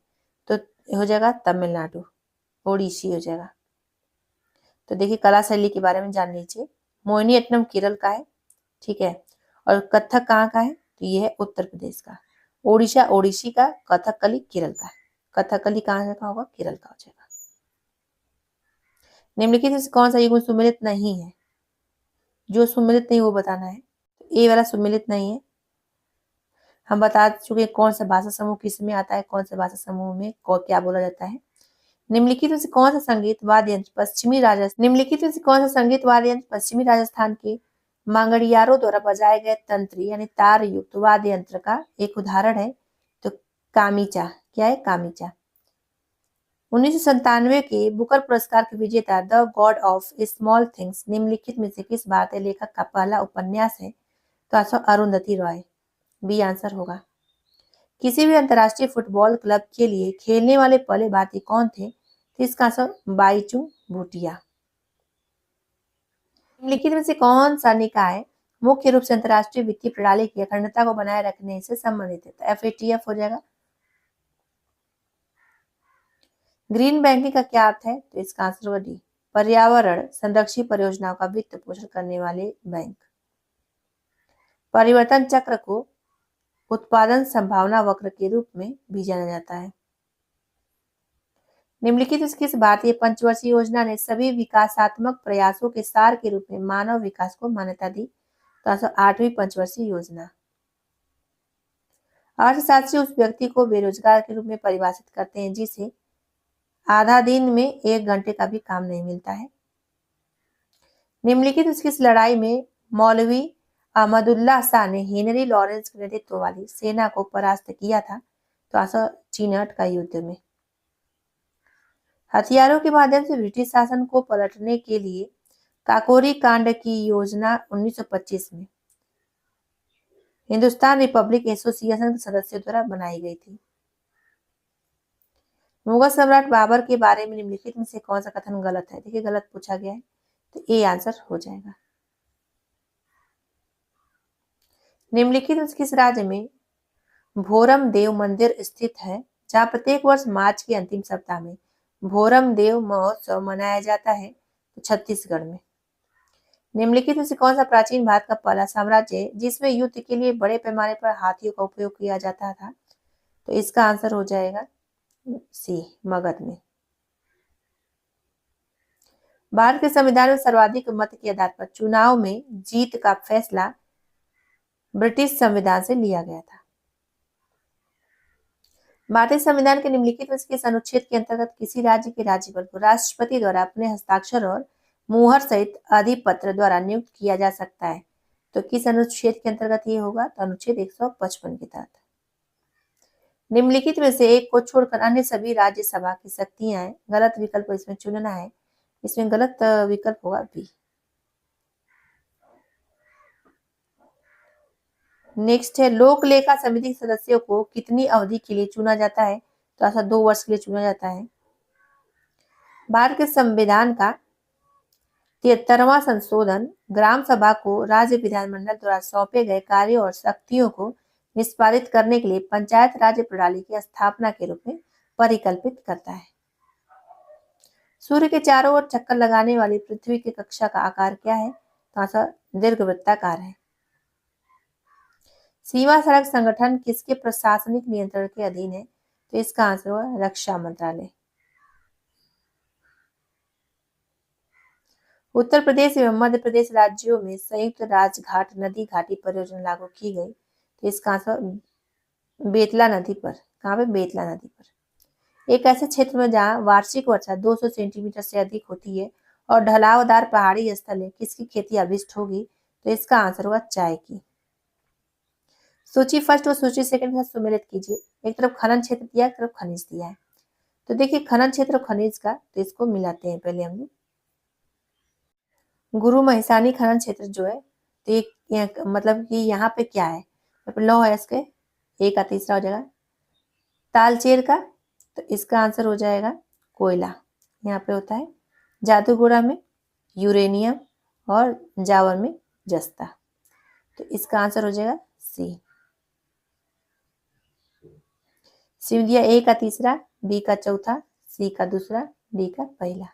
तो हो जाएगा तमिलनाडु, ओडिसी हो जाएगा। तो देखिए कला शैली के बारे में जान लीजिए। मोहिनीअट्टम केरल का है, ठीक है। और कथक कहाँ का है? तो ये है उत्तर प्रदेश का। ओडिशा ओडिसी का, कथकली केरल का। कथकली कहाँ का होगा? केरल का हो जाएगा। निम्नलिखित में से कौन सा युग्म सुमेलित नहीं है? जो सुमेलित नहीं वो बताना है। तो ए वाला सुमेलित नहीं है। हम बता चुके कौन सा भाषा समूह किस में आता है, कौन सा भाषा समूह में क्या बोला जाता है। निम्नलिखित में से कौन सा संगीत वाद्य यंत्र पश्चिमी राजस्थान के मांगड़ियारों द्वारा बजाए गए तंत्री यानी तार युक्त वाद्य यंत्र का एक उदाहरण है? तो कामीचा। क्या है? कामीचा। 1997 के बुकर पुरस्कार के विजेता the God of small things निम्नलिखित में से किस भारतीय लेखक का पहला उपन्यास है? तो answer Arundhati Roy, B answer होगा। किसी भी अंतरराष्ट्रीय फुटबॉल क्लब के लिए खेलने वाले पहले भारतीय कौन थे? तो इसका आंसर बाईचुंग भूटिया। निम्नलिखित में से कौन सा निकाय मुख्य रूप से अंतरराष्ट्रीय वित्तीय प्रणाली की अखंडता को बनाए रखने से संबंधित है? तो FATF हो जाएगा। ग्रीन बैंकिंग का क्या अर्थ है? तो इसका आंसर होगा डी, पर्यावरण संरक्षी परियोजनाओं का वित्त पोषण करने वाले बैंक। परिवर्तन चक्र को उत्पादन संभावना वक्र के रूप में भी जाना जाता है। निम्नलिखित में किस भारतीय पंचवर्षीय योजना ने सभी विकासात्मक प्रयासों के सार के रूप में मानव विकास को मान्यता दी? तो आंसर 8वीं पंचवर्षीय योजना। अर्थशास्त्री उस व्यक्ति को बेरोजगार के रूप में परिभाषित करते हैं जिसे आधा दिन में 1 घंटे का भी काम नहीं मिलता है। निम्नलिखित किस लड़ाई में मौलवी अहमदुल्लाह शाह ने हेनरी लॉरेंस के नेतृत्व वाली सेना को परास्त किया था? तो आंसर चिनहट का युद्ध में। हथियारों के माध्यम से ब्रिटिश शासन को पलटने के लिए काकोरी कांड की योजना 1925 में हिंदुस्तान रिपब्लिक एसोसिएशन के सदस्यों द्वारा बनाई गई थी। मुगल सम्राट बाबर के बारे में निम्नलिखित में से कौन सा कथन गलत है? देखिए गलत पूछा गया है, तो ए आंसर हो जाएगा। निम्नलिखित में किस राज्य में भोरम देव मंदिर स्थित है जहाँ प्रत्येक वर्ष मार्च के अंतिम सप्ताह में भोरम देव महोत्सव मनाया जाता है? तो छत्तीसगढ़ में। निम्नलिखित में से कौन सा प्राचीन भारत का पहला साम्राज्य है जिसमें युद्ध के लिए बड़े पैमाने पर हाथियों का उपयोग किया जाता था? तो इसका आंसर हो जाएगा सी, मगध में। भारत के संविधान में सर्वाधिक मत के आधार पर चुनाव में जीत का फैसला ब्रिटिश संविधान से लिया गया था। भारतीय संविधान के निम्नलिखित में से किस अनुच्छेद के अंतर्गत किसी राज्य के राज्यपाल को राष्ट्रपति द्वारा अपने हस्ताक्षर और मुहर सहित अधिपत्र द्वारा नियुक्त किया जा सकता है? तो किस अनुच्छेद के अंतर्गत ये होगा? तो अनुच्छेद 155 के तहत। निम्नलिखित में से एक को छोड़कर अन्य सभी राज्यसभा की शक्तियां हैं। गलत विकल्प इसमें चुनना है। इसमें गलत विकल्प होगा बी। नेक्स्ट है लोक लेखा समिति के सदस्यों को कितनी अवधि के लिए चुना जाता है? तो ऐसा 2 वर्ष के लिए चुना जाता है। भारत के संविधान का 73वां संशोधन ग्राम सभा को राज्य विधानमंडल द्वारा सौंपे गए कार्यों और शक्तियों को निष्पादित करने के लिए पंचायत राज्य प्रणाली की स्थापना के रूप में परिकल्पित करता है। सूर्य के चारों ओर चक्कर लगाने वाली पृथ्वी की कक्षा का आकार क्या है? तो आंसर दीर्घवृत्ताकार है। सीमा सड़क संगठन किसके प्रशासनिक नियंत्रण के अधीन है? तो इसका आंसर होगा रक्षा मंत्रालय। उत्तर प्रदेश एवं मध्य प्रदेश राज्यों में संयुक्त राजघाट नदी घाटी परियोजना लागू की गई। तो इसका आंसर बेतला नदी पर। कहाँ पे? बेतला नदी पर। एक ऐसे क्षेत्र में जहाँ वार्षिक वर्षा 200 सेंटीमीटर से अधिक होती है और ढलावदार पहाड़ी स्थल है, किसकी खेती अभिष्ट होगी? तो इसका आंसर होगा चाय की। सूची फर्स्ट और सूची सेकंड का सम्मिलित कीजिए। एक तरफ खनन क्षेत्र दिया, एक तरफ खनिज दिया है। तो देखिए खनन क्षेत्र और खनिज का, तो इसको मिलाते हैं पहले हम लोग। गुरु महिसानी खनन क्षेत्र जो है, तो एक मतलब कि यहाँ पे क्या है? लौ है इसके, एक का तीसरा हो जाएगा। तालचेर का, तो इसका आंसर हो जाएगा कोयला, यहाँ पे होता है। जादूगोड़ा में यूरेनियम और जावर में जस्ता, तो इसका आंसर हो जाएगा सी। सिंधिया ए का तीसरा, बी का चौथा, सी का दूसरा, डी का पहला।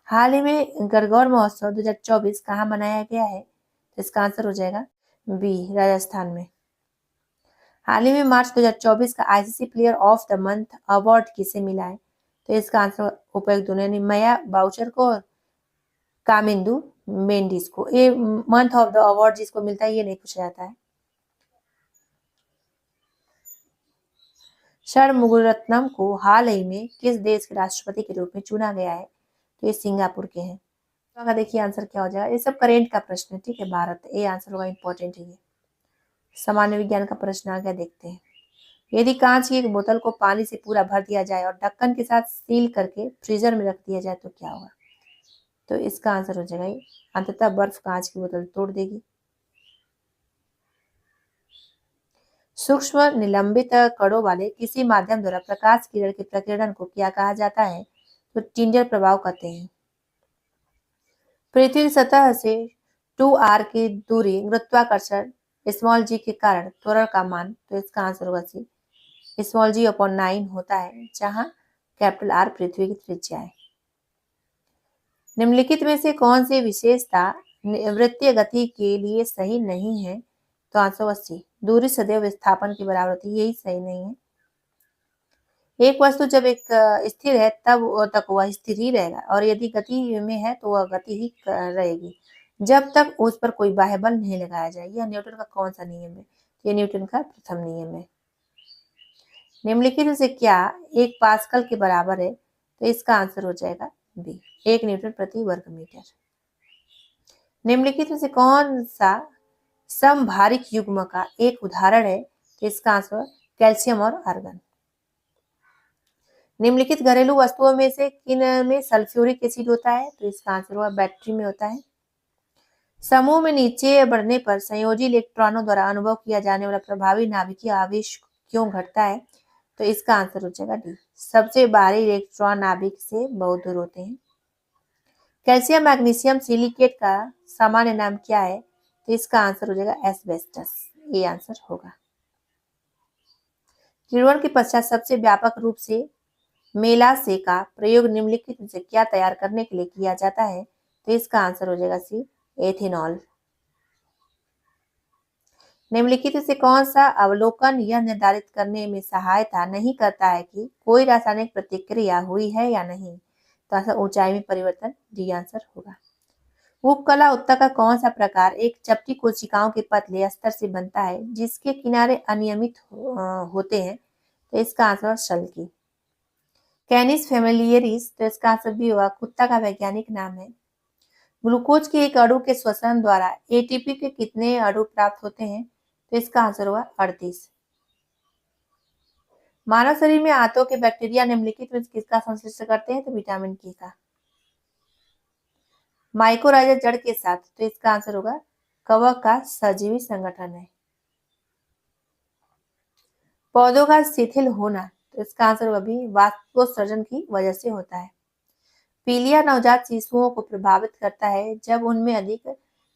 हाल ही में गणगौर महोत्सव 2024 कहाँ मनाया गया है? तो इसका आंसर हो जाएगा बी, राजस्थान में। हाल ही में मार्च 2024 का ICC player of the month award किसे मिला है? तो इसका आंसर उपयुक्त दोनों यानी मया बाउचर को और कामिंदू मेंडिस को। ये मंथ ऑफ द अवार्ड जिसको मिलता है ये नहीं पूछा जाता है। षणमुगरत्नम को हाल ही में किस देश के राष्ट्रपति के रूप में चुना गया है? तो ये सिंगापुर के हैं। तो देखिए आंसर क्या हो जाएगा। ये सब करेंट का प्रश्न है, ठीक है। भारत, ये आंसर होगा, इंपॉर्टेंट है ये। सामान्य विज्ञान का प्रश्न आ गया, देखते हैं। यदि कांच की एक बोतल को पानी से पूरा भर दिया जाए और ढक्कन के साथ सील करके फ्रीजर में रख दिया जाए तो क्या होगा? तो इसका आंसर हो जाएगा अंततः बर्फ कांच की बोतल तोड़ देगी। सूक्ष्म निलंबित कणों वाले किसी माध्यम द्वारा प्रकाश किरण के प्रकीर्णन को क्या कहा जाता है? तो टिंडर प्रभाव कहते हैं। पृथ्वी की सतह से 2r की दूरी गुरुत्वाकर्षण स्मॉल g के कारण त्वरण का मान, तो इसका आंसर होगा सी, स्मॉल g/9 होता है, जहां कैपिटल R पृथ्वी की त्रिज्या है। निम्नलिखित में से कौन सी विशेषता वृत्तीय गति के लिए सही नहीं है? तो आंसर होगा सी, दूरी सदैव विस्थापन के बराबर होती है, यही सही नहीं है। एक वस्तु जब एक स्थिर है तब तक वह स्थिर ही रहेगा और यदि गति में है तो वह गति ही रहेगी जब तक उस पर कोई बाह्य बल नहीं लगाया जाए। यह न्यूटन का कौन सा नियम है? ये न्यूटन का प्रथम नियम है। निम्नलिखित में से क्या 1 पास्कल के बराबर है? तो इसका आंसर हो जाएगा बी, 1 न्यूटन प्रति वर्ग मीटर। निम्नलिखित में से कौन सा समभारिक युग्म का एक उदाहरण है? तो इसका आंसर कैल्शियम और आर्गन। निम्नलिखित घरेलू वस्तुओं में से किन में सल्फ्यूरिक एसिड होता है? तो इसका आंसर हुआ बैटरी में होता है। समूह में नीचे बढ़ने पर संयोजी इलेक्ट्रॉनों द्वारा अनुभव किया जाने वाला प्रभावी नाभिकीय आवेश क्यों घटता है? तो इसका आंसर हो जाएगा डी, सबसे बाहरी इलेक्ट्रॉन नाभिक से बहुत दूर होते हैं। कैल्शियम मैग्नीशियम सिलिकेट का सामान्य नाम क्या है? तो इसका आंसर हो जाएगा एस्बेस्टस, ये आंसर होगा। किण्वन के पश्चात सबसे व्यापक रूप से मेलासे का प्रयोग निम्नलिखित में से क्या तैयार करने के लिए किया जाता है? तो इसका आंसर हो जाएगा सी, एथेनॉल। निम्नलिखित से कौन सा अवलोकन यह निर्धारित करने में सहायता नहीं करता है कि कोई रासायनिक प्रतिक्रिया हुई है या नहीं? तो आंसर ऊंचाई में परिवर्तन, डी आंसर होगा। उपकला उत्तक का कौन सा प्रकार एक चपटी कोशिकाओं के पतले अस्तर से बनता है जिसके किनारे अनियमित होते हैं? तो इसका आंसर शल्की। कैनिस फेमिलियरिस, तो इसका आंसर भी होगा, कुत्ता का वैज्ञानिक नाम है। ग्लूकोज के एक अणु के श्वसन द्वारा एटीपी के कितने अणु प्राप्त होते हैं? तो इसका आंसर होगा 38। मानव शरीर में आंतों के बैक्टीरिया निम्नलिखित में किसका संश्लेषण करते हैं? तो विटामिन के का। माइकोराइजा जड़ के साथ, तो इसका आंसर होगा कवक का सजीवी संगठन है। पौधों का शिथिल होना, तो इसका आंसर होगा भी, वाष्पोत्सर्जन की वजह से होता है। पीलिया नवजात शिशुओं को प्रभावित करता है जब उनमें अधिक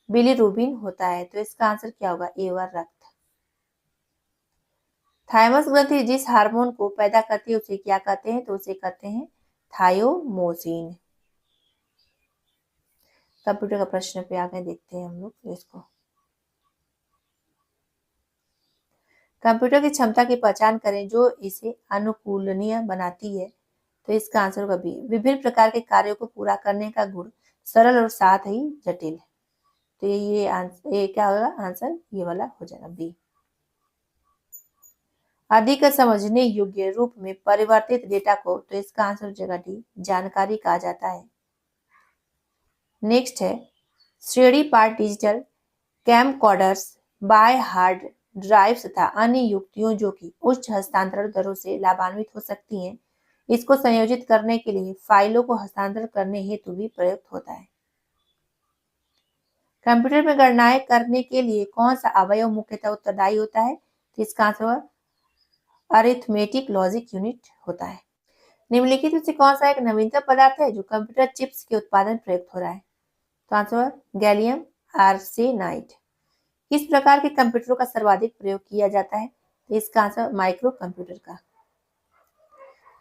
बिलीरुबिन होता है। तो इसका आंसर क्या होगा? ए व रक्त। थाइमस ग्रंथि जिस हार्मोन को पैदा करती है उसे क्या कहते हैं? तो उसे कहते हैं थायोमोसिन। कंप्यूटर का प्रश्न पे आगे देखते हैं हम लोग इसको। कंप्यूटर की क्षमता की पहचान करें जो इसे अनुकूलनीय बनाती है। तो इसका आंसर होगा बी, विभिन्न प्रकार के कार्यों को पूरा करने का गुण, सरल और साथ ही जटिल। तो ये आंसर, ये क्या होगा आंसर? ये वाला हो जाएगा बी। अधिक समझने योग्य रूप में परिवर्तित डेटा को, तो इसका आंसर हो जाएगा डी, जानकारी कहा जाता है। नेक्स्ट है श्रेणी पाठ डिजिटल कैमकॉर्डर्स, बाय हार्ड ड्राइव्स तथा अन्य युक्तियों जो कि उच्च हस्तांतरण दरों से लाभान्वित हो सकती हैं, इसको संयोजित करने के लिए फाइलों को हस्तांतरण करने हेतु भी प्रयुक्त होता है। कंप्यूटर में गणनाएं करने के लिए कौन सा अवयव मुख्यतः उत्तरदायी होता है? तो इसका आंसर अरिथमेटिक लॉजिक यूनिट होता है। निम्नलिखित में से कौन सा एक नवीनतम पदार्थ है जो कंप्यूटर चिप्स के उत्पादन प्रयुक्त हो रहा है? तो आंसर गैलियम आर्सेनाइड। किस प्रकार के कंप्यूटरों का सर्वाधिक प्रयोग किया जाता है? तो इसका आंसर माइक्रो कंप्यूटर का।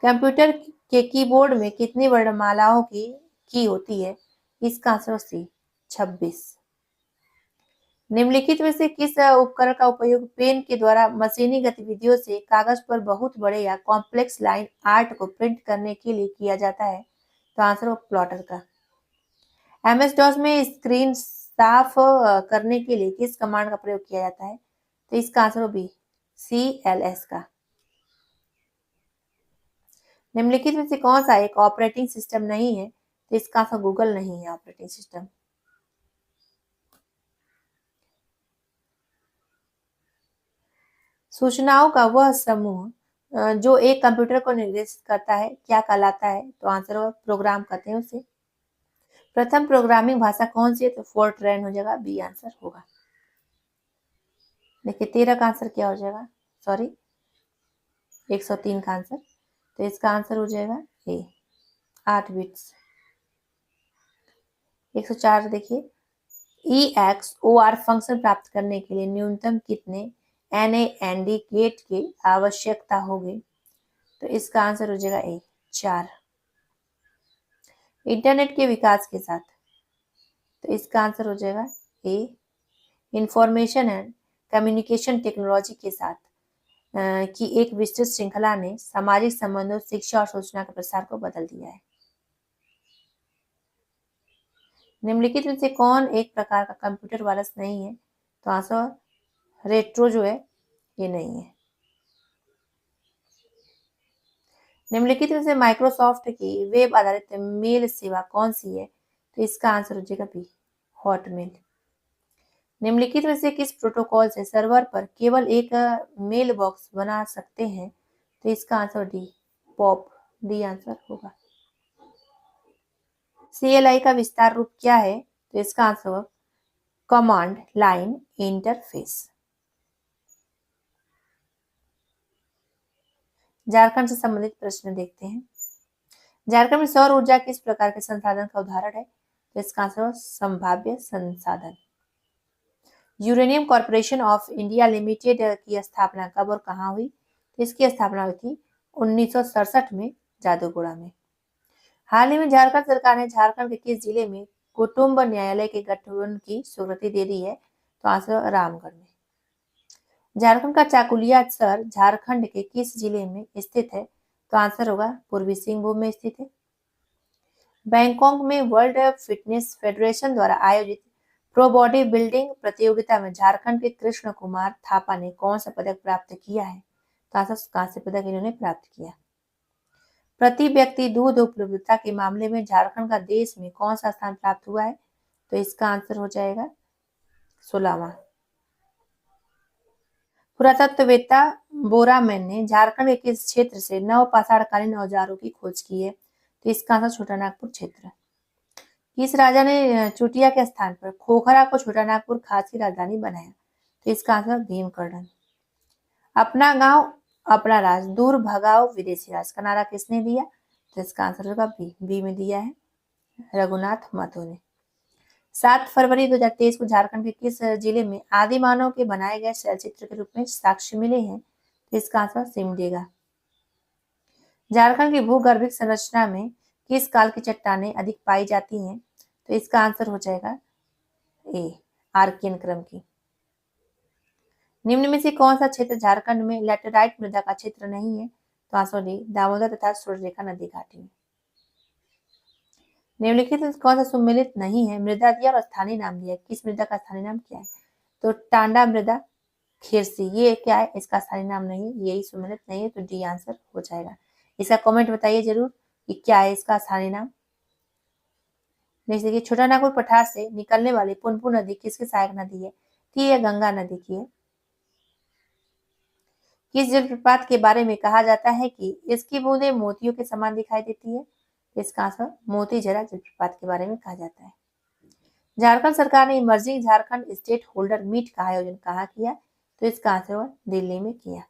कंप्यूटर के कीबोर्ड में कितनी वर्णमालाओं की होती है? इसका आंसर सी, 26। निम्नलिखित में से किस उपकरण का उपयोग पेन के द्वारा मशीनी गतिविधियों से कागज पर बहुत बड़े या कॉम्प्लेक्स लाइन आर्ट को प्रिंट करने के लिए किया जाता है? तो आंसर प्लॉटर का। एमएस डॉस में स्क्रीन साफ करने के लिए किस कमांड का प्रयोग किया जाता है? तो इसका आंसर बी, CLS का। निम्नलिखित में से कौन सा एक ऑपरेटिंग सिस्टम नहीं है? तो इसका आंसर गूगल नहीं है ऑपरेटिंग सिस्टम। सूचनाओं का वह समूह जो एक कंप्यूटर को निर्देशित करता है क्या कहलाता है? तो आंसर प्रोग्राम कहते हैं उसे। प्रथम प्रोग्रामिंग भाषा कौन सी है? तो फोर्ट्रैन हो जाएगा, बी आंसर होगा। देखिए 13 का आंसर क्या हो जाएगा? सॉरी 103 का आंसर, तो इसका आंसर हो जाएगा ए, 8 बिट्स। 104 देखिए EXOR फंक्शन प्राप्त करने के लिए न्यूनतम कितने NAND गेट की आवश्यकता होगी? तो इसका आंसर हो जाएगा ए, 4। इंटरनेट के विकास के साथ, तो इसका आंसर हो जाएगा ए, इंफॉर्मेशन एंड कम्युनिकेशन टेक्नोलॉजी के साथ की एक विस्तृत श्रृंखला ने सामाजिक संबंधों, शिक्षा और सूचना के प्रसार को बदल दिया है। निम्नलिखित में से कौन एक प्रकार का कंप्यूटर वायरस नहीं है? तो आंसर रेट्रो जो है ये नहीं है। निम्नलिखित में से माइक्रोसॉफ्ट की वेब आधारित मेल सेवा कौन सी है? तो इसका आंसर हो जाएगा बी, हॉटमेल। निम्नलिखित में से किस प्रोटोकॉल से सर्वर पर केवल एक मेल बॉक्स बना सकते हैं? तो इसका answer D, pop. D answer होगा। CLI का विस्तार रूप क्या है? तो इसका आंसर होगा कमांड लाइन इंटरफेस। झारखंड से संबंधित प्रश्न देखते हैं। झारखंड में सौर ऊर्जा किस प्रकार के संसाधन का उदाहरण है? तो इसका आंसर होगा संभाव्य संसाधन। Uranium corporation of India limited की स्थापना कब और कहाँ हुई? तो इसकी स्थापना हुई थी 1967 में जादूगोड़ा में। हाल ही में झारखंड सरकार ने झारखंड के किस जिले में कुटुंब न्यायालय के गठन की स्वीकृति दे दी है? तो आंसर रामगढ़ में। झारखंड का चाकुलिया सर झारखंड के किस जिले में स्थित है? तो आंसर होगा पूर्वी सिंहभूम में स्थित है। बैंकॉक में वर्ल्ड फिटनेस फेडरेशन द्वारा आयोजित प्रो बॉडी बिल्डिंग प्रतियोगिता में झारखंड के कृष्ण कुमार थापा ने कौन सा पदक प्राप्त किया है? तो आंसर कांस्य पदक इन्होंने प्राप्त किया। प्रति व्यक्ति दूध उपलब्धता के मामले में झारखंड का देश में कौन सा स्थान प्राप्त हुआ है? तो इसका आंसर हो जाएगा 16वां। पुरातत्ववेत्ता बोरामैन ने झारखंड के किस क्षेत्र से नवपाषाणकालीन औजारों की खोज की है? तो इसका आंसर छोटानागपुर क्षेत्र। किस राजा ने चुटिया के स्थान पर खोखरा को छोटानागपुर खास की राजधानी बनाया? तो इसका आंसर भीमकर्ण। अपना गांव अपना राज, दूर भगाओ विदेशी राज का नारा किसने दिया? तो इसका आंसर होगा बी, बी में दिया है रघुनाथ महतो ने। 7 फरवरी 2023 को झारखंड के किस जिले में आदि मानव के बनाए गए शैलचित्र के रूप में साक्ष्य मिले हैं? तो इसका आंसर सिमडेगा। झारखंड की भूगर्भिक संरचना में किस काल की चट्टानें अधिक पाई जाती हैं? तो इसका आंसर हो जाएगा ए, आर्कियन क्रम की। निम्न में से कौन सा क्षेत्र झारखंड में लैटेराइट मृदा का क्षेत्र नहीं है? तो आंसर डी, दामोदर तथा सूर्यरेखा नदी घाटी में। निम्नलिखित में कौन सा सुमेलित नहीं है? मृदा दिया और स्थानीय नाम दिया। किस मृदा का स्थानीय नाम क्या है? तो टांडा मृदा खिरसी, ये क्या है? इसका स्थानीय नाम नहीं है, यही सुमेलित नहीं है, तो डी आंसर हो जाएगा। इसका कमेंट बताइए जरूर कि क्या है इसका स्थानीय नाम। नेक्स्ट देखिए, छोटानागपुर पठार से निकलने वाली पुनपुन नदी किसकी सहायक नदी है? तो ये गंगा नदी की है। किस जलप्रपात के बारे में कहा जाता है कि इसकी बूंदें मोतियों के समान दिखाई देती है? इसका आंसर मोतीझरा जलप्रपात के बारे में कहा जाता है। झारखंड सरकार ने emerging Jharkhand state holder meet का आयोजन कहाँ किया? तो इसका आंसर हुआ दिल्ली में किया।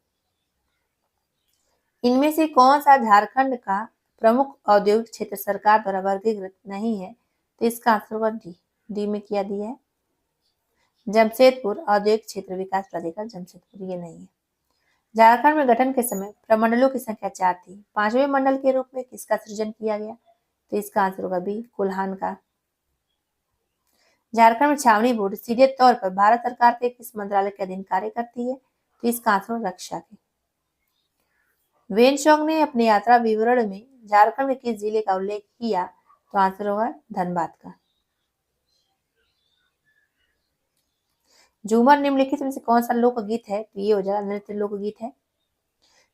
इनमें से कौन सा झारखंड का प्रमुख औद्योगिक क्षेत्र सरकार द्वारा वर्गीकृत नहीं है? तो इसका आंसर होगा डी, डी में किया दिया है जमशेदपुर औद्योगिक क्षेत्र विकास प्राधिकरण जमशेदपुर, ये नहीं है। झारखंड में गठन के समय प्रमंडलों की संख्या 4 थी, 5वें मंडल के रूप में किसका सृजन किया गया? तो इसका आंसर होगा बी, कुल्हान का। झारखंड में छावनी बोर्ड सीधे तौर पर भारत सरकार के किस मंत्रालय के अधीन कार्य करती है? तो इसका आंसर होगा रक्षा के। वेनशॉन्ग ने अपने यात्रा विवरण में झारखंड के किस जिले का उल्लेख किया? तो आंसर होगा धनबाद का। झूमर निम्नलिखित में से कौन सा लोकगीत है? तो ये हो जाएगा नृत्य लोकगीत है।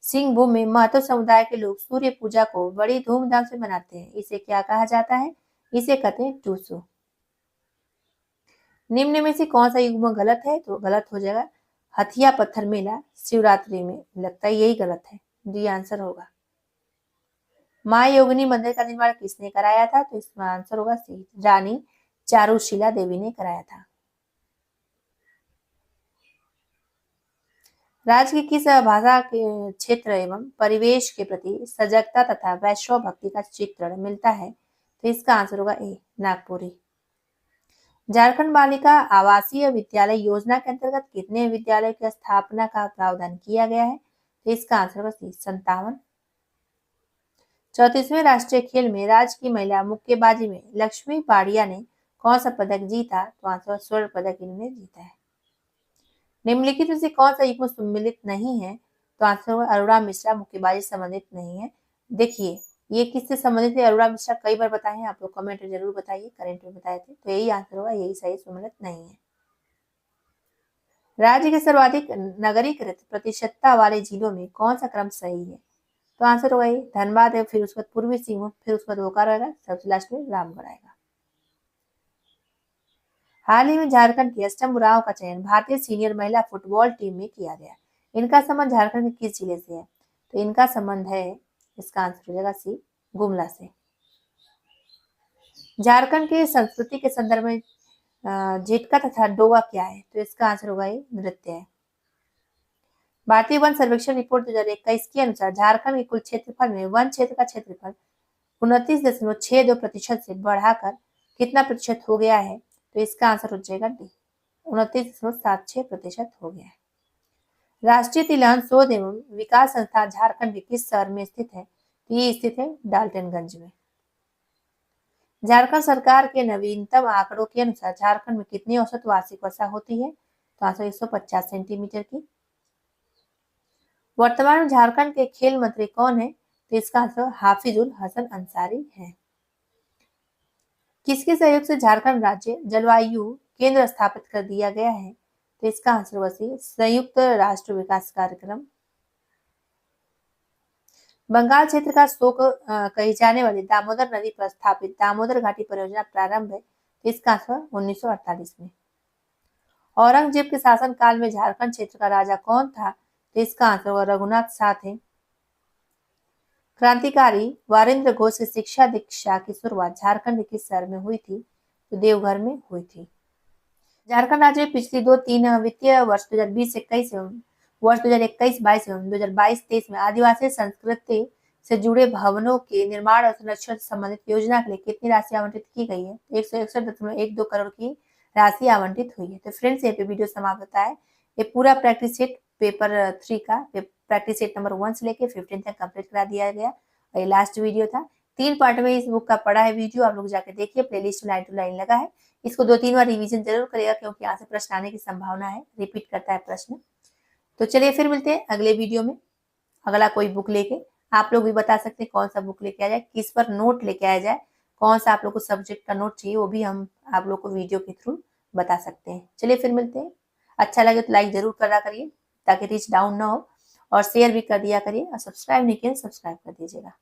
सिंहभूम में महतो समुदाय के लोग सूर्य पूजा को बड़ी धूमधाम से मनाते हैं, इसे क्या कहा जाता है? इसे कहते हैं टूसू। निम्न में से कौन सा युग्म गलत है? तो गलत हो जाएगा हथिया पत्थर मेला शिवरात्रि में लगता है, यही गलत है, डी आंसर होगा। माँ योगिनी मंदिर का निर्माण किसने कराया था? तो इसका आंसर होगा सी, रानी चारुशीला देवी ने कराया था। राज्य की किस भाषा के क्षेत्र एवं परिवेश के प्रति सजगता तथा वैश्व भक्ति का चित्रण मिलता है? तो इसका आंसर होगा ए, नागपुरी। झारखंड बालिका आवासीय विद्यालय योजना के अंतर्गत कितने विद्यालय की स्थापना का प्रावधान किया गया है? तो इसका आंसर होगा सी, 57। 34वें राष्ट्रीय खेल में राज्य की महिला मुक्केबाजी में लक्ष्मी पाड़िया ने कौन सा पदक जीता? तो आंसर स्वर्ण पदक इन्होंने जीता है। निम्नलिखित में से कौन सा युग्म सम्मिलित नहीं है? तो आंसर होगा अरुणा मिश्रा मुक्केबाजी संबंधित नहीं है। देखिए ये किससे संबंधित है? अरुणा मिश्रा कई बार बताए हैं, आप लोग कमेंट में जरूर बताइए, करेंट में बताए थे, तो यही आंसर होगा, यही सही सम्मिलित नहीं है। राज्य के सर्वाधिक नगरीकृत प्रतिशतता वाले जिलों में कौन सा क्रम सही है? तो आंसर होगा ये धनबाद है, फिर उसके बाद पूर्वी सिंहभूम, फिर उसके बाद बोकारो आएगा, सबसे लास्ट में रामगढ़ आएगा। हाल ही में झारखंड की अष्टम उरांव का चयन भारतीय सीनियर महिला फुटबॉल टीम में किया गया। इनका संबंध झारखंड के किस जिले से है? तो इनका संबंध है, इसका आंसर हो जाएगा सी, गुमला से। झारखंड की संस्कृति के संदर्भ में झिटका तथा डोगा क्या है? तो इसका आंसर होगा ये नृत्य है। भारतीय वन सर्वेक्षण रिपोर्ट 2021 के अनुसार झारखंड के कुल क्षेत्रफल में वन क्षेत्र का क्षेत्रफल 29.62% से बढ़ाकर कितना प्रतिशत हो गया है? तो इसका आंसर हो जाएगा डी, 29.76% हो गया है। राष्ट्रीय तिलहन शोध एवं विकास संस्थान झारखंड के किस शहर में स्थित है? तो ये स्थित है डाल्टनगंज में। झारखंड सरकार के नवीनतम आंकड़ों के अनुसार झारखंड में कितनी औसत वार्षिक वर्षा होती है? तो आंसर 150 सेंटीमीटर की। वर्तमान में झारखंड के खेल मंत्री कौन है? तो इसका आंसर हाफिजुल हसन अंसारी है। किसके सहयोग से झारखंड राज्य जलवायु केंद्र स्थापित कर दिया गया है? तो इसका आंसर वही संयुक्त राष्ट्र विकास कार्यक्रम। बंगाल क्षेत्र का शोक कही जाने वाली दामोदर नदी पर स्थापित दामोदर घाटी परियोजना प्रारंभ है। तो इसका आंसर 1948 में। औरंगजेब के शासन काल में झारखंड क्षेत्र का राजा कौन था? तो इसका आंसर होगा रघुनाथ शाह थे। क्रांतिकारी वारिंद्र घोष की शिक्षा दीक्षा की शुरुआत झारखंड के किस शहर में हुई थी? तो देवघर में हुई थी। झारखंड राज्य में पिछली 2-3 वित्तीय वर्ष 2020-21 एवं वर्ष 2021-22 एवं 2022-23 में आदिवासी संस्कृति से जुड़े भवनों के निर्माण और संरक्षण से संबंधित योजना के लिए कितनी राशि आवंटित की गई है? 161.12 करोड़ की राशि आवंटित हुई है। तो फ्रेंड्स, ये पे वीडियो समाप्त होता है। ये पूरा प्रैक्टिस सेट पेपर 3 का प्रैक्टिस सेट नंबर 1 से लेके 15 तक कंप्लीट करा दिया गया। और ये लास्ट वीडियो था। 3 पार्ट में इस बुक का पढ़ा है वीडियो, आप लोग जाके देखिए, प्लेलिस्ट में लाइन टू लाइन लगा है। इसको 2-3 बार रिवीजन जरूर करेगा, क्योंकि यहाँ से प्रश्न आने की संभावना है, रिपीट करता है प्रश्न। तो चलिए फिर मिलते हैं अगले वीडियो में अगला कोई बुक लेके। आप लोग भी बता सकते हैं कौन सा बुक लेके आ जाए, किस पर नोट लेके आया जाए, कौन सा आप लोग को सब्जेक्ट का नोट चाहिए, वो भी हम आप लोग को वीडियो के थ्रू बता सकते हैं। चलिए फिर मिलते हैं। अच्छा लगे तो लाइक जरूर करा करिए ताकि रीच डाउन ना हो, और शेयर भी कर दिया करिए, और सब्सक्राइब नहीं किया सब्सक्राइब कर दीजिएगा।